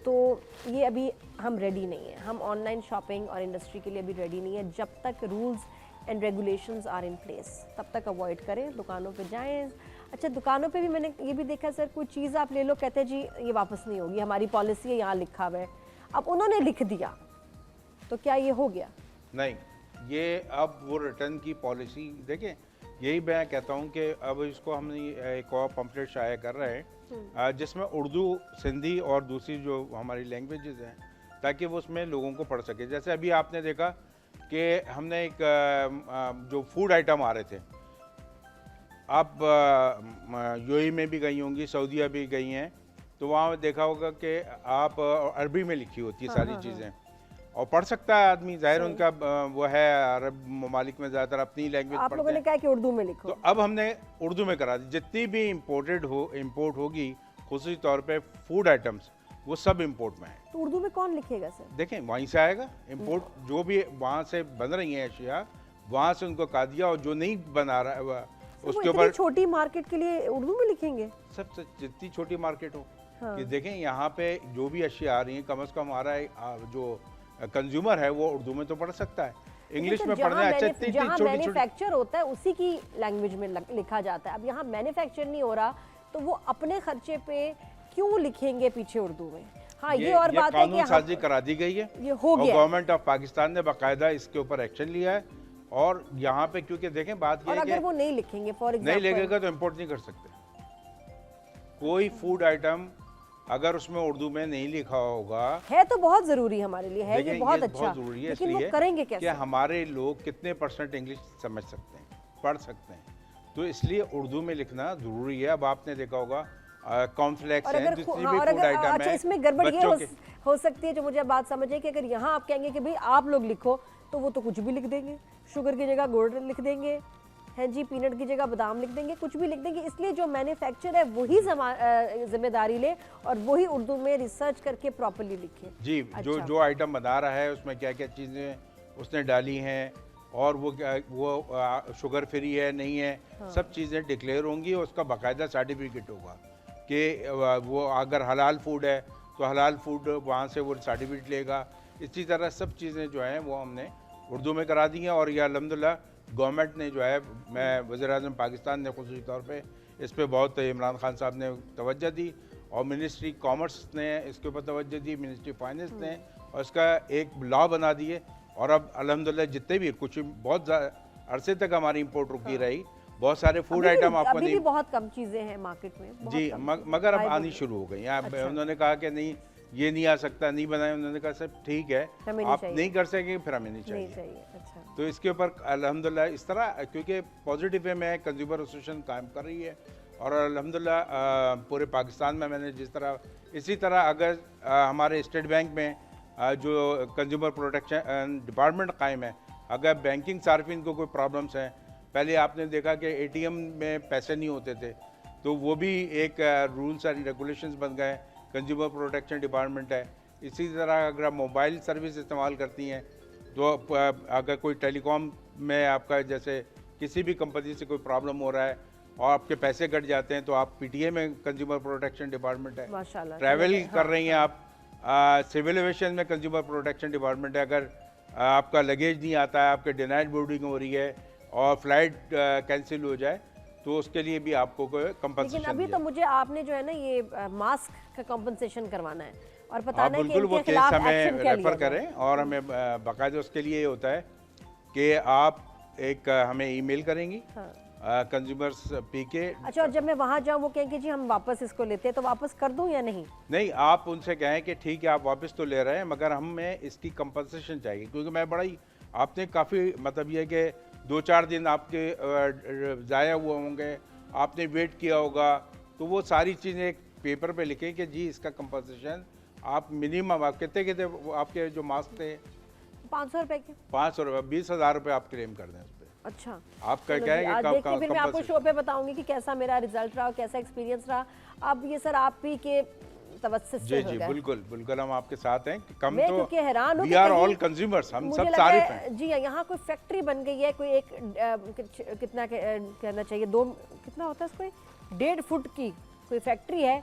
तो ये अभी हम रेडी नहीं है, हम ऑनलाइन शॉपिंग और इंडस्ट्री के लिए अभी रेडी नहीं है। जब तक rules and regulations are in place तब तक अवॉइड करें, दुकानों पे जाएं। अच्छा, दुकानों पे भी मैंने ये भी देखा सर, कोई चीज़ आप ले लो, कहते हैं जी ये वापस नहीं होगी, हमारी पॉलिसी है, यहाँ लिखा हुआ है। अब उन्होंने लिख दिया तो क्या ये हो गया? नहीं, ये अब वो रिटर्न की पॉलिसी देखें, यही मैं कहता हूँ कि अब इसको हम एक और पम्फलेट शाया कर रहे हैं जिसमें उर्दू, सिंधी और दूसरी जो हमारी लैंग्वेजेस हैं ताकि वो उसमें लोगों को पढ़ सके। जैसे अभी आपने देखा कि हमने एक जो फूड आइटम आ रहे थे, आप यूएई में भी गई होंगी, सऊदीया भी गई हैं, तो वहाँ देखा होगा कि आप अरबी में लिखी होती है सारी चीज़ें और पढ़ सकता है आदमी, जाहिर उनका वो है अरब ममालिक में ज़्यादातर अपनी लैंग्वेज आप लोगों ने कहा कि उर्दू में लिखो, तो अब हमने उर्दू में करा दी। जितनी भी इम्पोर्ट होगी खुसूसी तौर पे फूड आइटम्स, वो सब इम्पोर्ट में है। तो उर्दू में कौन लिखेगा सर? देखें वहीं से आएगा इम्पोर्ट, जो भी वहाँ से बन रही हैं अशिया वहाँ से उनको कहा दिया, और जो नहीं बना रहा है उसके ऊपर छोटी मार्केट के लिए उर्दू में लिखेंगे, सबसे जितनी छोटी मार्केट हो। हाँ। कि देखें यहाँ पे जो भी अशिया आ रही हैं कम से कम हमारा जो कंज्यूमर है वो उर्दू में तो पढ़ सकता है, इंग्लिश में पढ़ना अच्छा। जहाँ मैन्युफैक्चर होता है उसी की लैंग्वेज में लिखा जाता है। अब यहाँ मैन्युफैक्चर नहीं हो रहा तो वो अपने खर्चे पे क्यों लिखेंगे पीछे उर्दू में? हाँ, ये और बात है कि कानून साजी करा दी गई है, ये हो गया। गवर्नमेंट ऑफ पाकिस्तान ने बाकायदा इसके ऊपर एक्शन लिया है। और यहाँ पे क्योंकि देखें बात ये है कि अगर वो नहीं लिखेंगे, फॉर एग्जांपल नहीं लिखेगा तो इम्पोर्ट नहीं कर सकते। कोई फूड आइटम अगर उसमें उर्दू में नहीं लिखा होगा, है तो बहुत जरूरी हमारे लिए है, ये बहुत अच्छा, जरूरी है, लेकिन वो करेंगे कैसे? कि हमारे लोग कितने % इंग्लिश समझ सकते हैं, पढ़ सकते हैं, तो इसलिए उर्दू में लिखना जरूरी है। अब आपने देखा होगा कॉर्नफ्लेक्स है, जितनी भी फूड आइटम अच्छा, है, इसमें गड़बड़ ये हो सकती है जो मुझे बात समझ है कि अगर यहाँ आप कहेंगे कि भाई आप लोग लिखो तो वो तो कुछ भी लिख देंगे, शुगर की जगह गुड़ लिख देंगे, है जी, पीनट की जगह बादाम लिख देंगे, कुछ भी लिख देंगे। इसलिए जो मैन्युफैक्चर है वही जिम्मेदारी ले और वही उर्दू में रिसर्च करके प्रॉपर्ली लिखे जी। अच्छा। जो आइटम बना रहा है उसमें क्या क्या चीज़ें उसने डाली हैं और वो शुगर फ्री है नहीं है, हाँ। सब चीज़ें डिक्लेयर होंगी और उसका बाकायदा सर्टिफिकेट होगा कि वो अगर हलाल फूड है तो हलाल फूड वहाँ से वो सर्टिफिकेट लेगा। इसी तरह सब चीज़ें जो हैं वो हमने उर्दू में करा दी हैं और यह अल्हम्दुलिल्लाह गवर्नमेंट ने जो है, मैं वज़ीर-ए-आज़म पाकिस्तान ने खुसूसी तौर पे इस पे बहुत इमरान खान साहब ने तवज्जो दी और मिनिस्ट्री कॉमर्स ने इसके ऊपर तवज्जो दी, मिनिस्ट्री फाइनेंस ने, और इसका एक लॉ बना दिए। और अब अल्हम्दुलिल्लाह जितने भी कुछ बहुत अरसे तक हमारी इंपोर्ट रुकी रही, बहुत सारे फूड आइटम आपको नहीं, बहुत कम चीज़ें हैं मार्केट में जी, मगर अब आनी शुरू हो गई। अच्छा। उन्होंने कहा कि नहीं ये नहीं आ सकता, नहीं बनाए, उन्होंने कहा सब ठीक है, आप नहीं कर सकेंगे फिर हमें नहीं चाहिए। अच्छा। तो इसके ऊपर अल्हम्दुलिल्लाह इस तरह, क्योंकि पॉजिटिव वे में कंज्यूमर एसोसिएशन कायम कर रही है और अल्हम्दुलिल्लाह पूरे पाकिस्तान में मैंने जिस तरह, इसी तरह अगर हमारे स्टेट बैंक में जो कंज्यूमर प्रोटेक्शन डिपार्टमेंट कायम है, अगर बैंकिंग सार्फिन को कोई प्रॉब्लम्स हैं, पहले आपने देखा कि ATM में पैसे नहीं होते थे, तो वो भी एक रूल्स एंड रेगुलेशंस बन गए, कंज्यूमर प्रोटेक्शन डिपार्टमेंट है। इसी तरह अगर आप मोबाइल सर्विस इस्तेमाल करती हैं तो अगर कोई टेलीकॉम में आपका जैसे किसी भी कंपनी से कोई प्रॉब्लम हो रहा है और आपके पैसे कट जाते हैं तो आप PTA में कंज्यूमर प्रोटेक्शन डिपार्टमेंट है। माशाल्लाह। ट्रैवल कर रही हैं आप, सिविल एविएशन में कंज्यूमर प्रोटेक्शन डिपार्टमेंट है। अगर आपका लगेज नहीं आता है, आपके डिनाइड बोर्डिंग हो रही है और फ्लाइट कैंसिल हो जाए तो उसके लिए भी आपको कोई कंपनसेशन। लेकिन अभी तो मुझे आपने जो है ना ये मास्क का कंपनसेशन करवाना है और पता नहीं बिल्कुल वो केस हमें रेफर करें और हमें बाकायदा उसके लिए ये होता है कि आप एक हमें ईमेल करेंगी, कंज्यूमर्स पी के। अच्छा, और जब मैं वहाँ जाऊँ वो कहें कि जी हम वापस इसको लेते हैं, तो वापस कर दूँ या नहीं? नहीं, आप उनसे कहें कि ठीक है आप वापस तो ले रहे हैं मगर हमें इसकी कंपनसेशन चाहिए, क्योंकि मैं बड़ा ही आपने काफ़ी मतलब ये कि 2-4 दिन आपके ज़ाया हुए होंगे, आपने वेट किया होगा, तो वो सारी चीज़ें एक पेपर पे लिखें कि जी इसका कंपनसेशन आप मिनिमम आप कितने आपके जो मास्क थे 500 रुपए के। 500 रुपये 20,000 रुपये आप क्लेम कर दें उस पर। अच्छा, आप चलो जी, कहेंगे आज कब देखिए फिर मैं आपको compensation? शो पे बताऊंगी कि कैसा मेरा रिजल्ट रहा और कैसा एक्सपीरियंस रहा। अब ये सर आप ही के तवज्जुह से जी हो जी गया। बिल्कुल बिल्कुल हम आपके साथ हैं कि कम मैं तो क्योंकि हैरान हूँ वी कि आर कहीं ऑल कंज्यूमर्स, हम मुझे सब लगा तारीफ है, हैं। जी यहाँ कोई फैक्ट्री बन गई है, कोई एक कितना कहना चाहिए, 2 कितना होता है उसको, 1.5 फुट की कोई फैक्ट्री है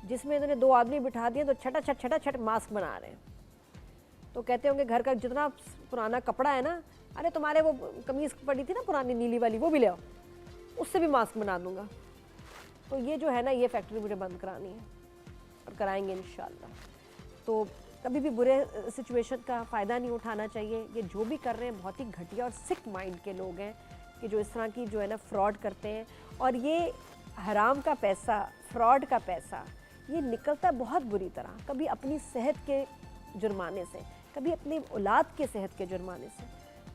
जिसमें इन्होंने 2 आदमी बिठा दिए तो छटा छट मास्क बना रहे हैं। तो कहते होंगे घर का जितना पुराना कपड़ा है ना, अरे तुम्हारे वो कमीज पड़ी थी ना पुरानी नीली वाली, वो भी ले आओ, उससे भी मास्क बना दूंगा। तो ये जो है ना, ये फैक्ट्री मुझे बंद करानी है और कराएंगे इंशाल्लाह। तो कभी भी बुरे सिचुएशन का फ़ायदा नहीं उठाना चाहिए। ये जो भी कर रहे हैं बहुत ही घटिया और सिक माइंड के लोग हैं कि जो इस तरह की जो है ना फ्रॉड करते हैं। और ये हराम का पैसा, फ्रॉड का पैसा, ये निकलता है बहुत बुरी तरह, कभी अपनी सेहत के जुर्माने से, कभी अपनी औलाद के सेहत के जुर्माने से।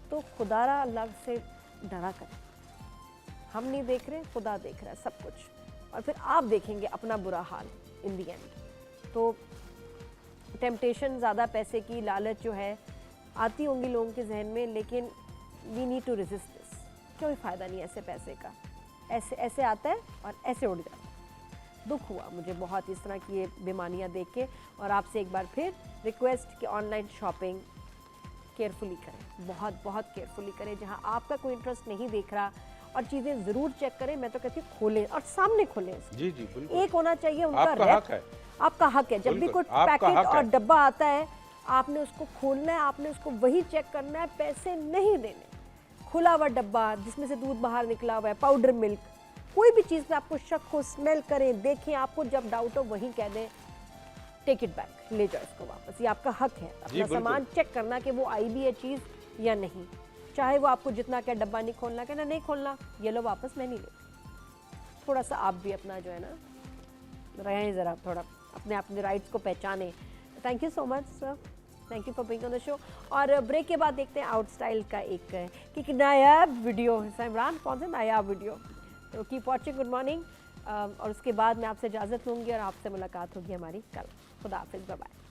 तो खुदारा अल्लाह से डरा करें। हम नहीं देख रहे, खुदा देख रहा है सब कुछ, और फिर आप देखेंगे अपना बुरा हाल इन दी एंड। तो टेम्पटेशन ज़्यादा पैसे की, लालच जो है आती होंगी लोगों के जहन में, लेकिन we need to resist this. कोई फ़ायदा नहीं ऐसे पैसे का, ऐसे ऐसे आता है और ऐसे उड़ जाता है। दुख हुआ मुझे बहुत इस तरह की ये बेमानियाँ देख के। और आपसे एक बार फिर रिक्वेस्ट कि ऑनलाइन शॉपिंग केयरफुली करें, बहुत बहुत केयरफुली करें। जहाँ आपका कोई इंटरेस्ट नहीं देख रहा, और चीज़ें ज़रूर चेक करें। मैं तो कहती हूँ खोलें और सामने खोलें। जी जी बिल्कुल, एक होना चाहिए उनका आपका रैप। हक है, आपका हक है। जब भी बिल्कुल, कोई आपका पैकेट हक और है। डब्बा आता है, आपने उसको खोलना है, आपने उसको वही चेक करना है, पैसे नहीं देने। खुला हुआ डब्बा जिसमें से दूध बाहर निकला हुआ है, पाउडर मिल्क, कोई भी चीज़ में आपको शक हो, स्मेल करें, देखें, आपको जब डाउट हो वहीं कह दें टेक इट बैक, ले जाओ इसको वापस। ये आपका हक है अपना बिल्कुल। सामान चेक करना कि वो आई भी है चीज़ या नहीं। चाहे वो आपको जितना क्या डब्बा नहीं खोलना, कहना नहीं खोलना, ये लो वापस, मैं नहीं लेती। थोड़ा सा आप भी अपना जो है ना रहें, ज़रा थोड़ा अपने राइट्स को पहचानें। Thank you so much sir, thank you for being on the show. और ब्रेक के बाद देखते हैं आउट स्टाइल का एक नायाब वीडियो, इमरान कौन सा नायाब वीडियो। तो कीप वॉचिंग, गुड मॉर्निंग। और उसके बाद मैं आपसे इजाज़त लूँगी और आपसे मुलाकात होगी हमारी कल। खुदा हाफिज़, बाय बाय।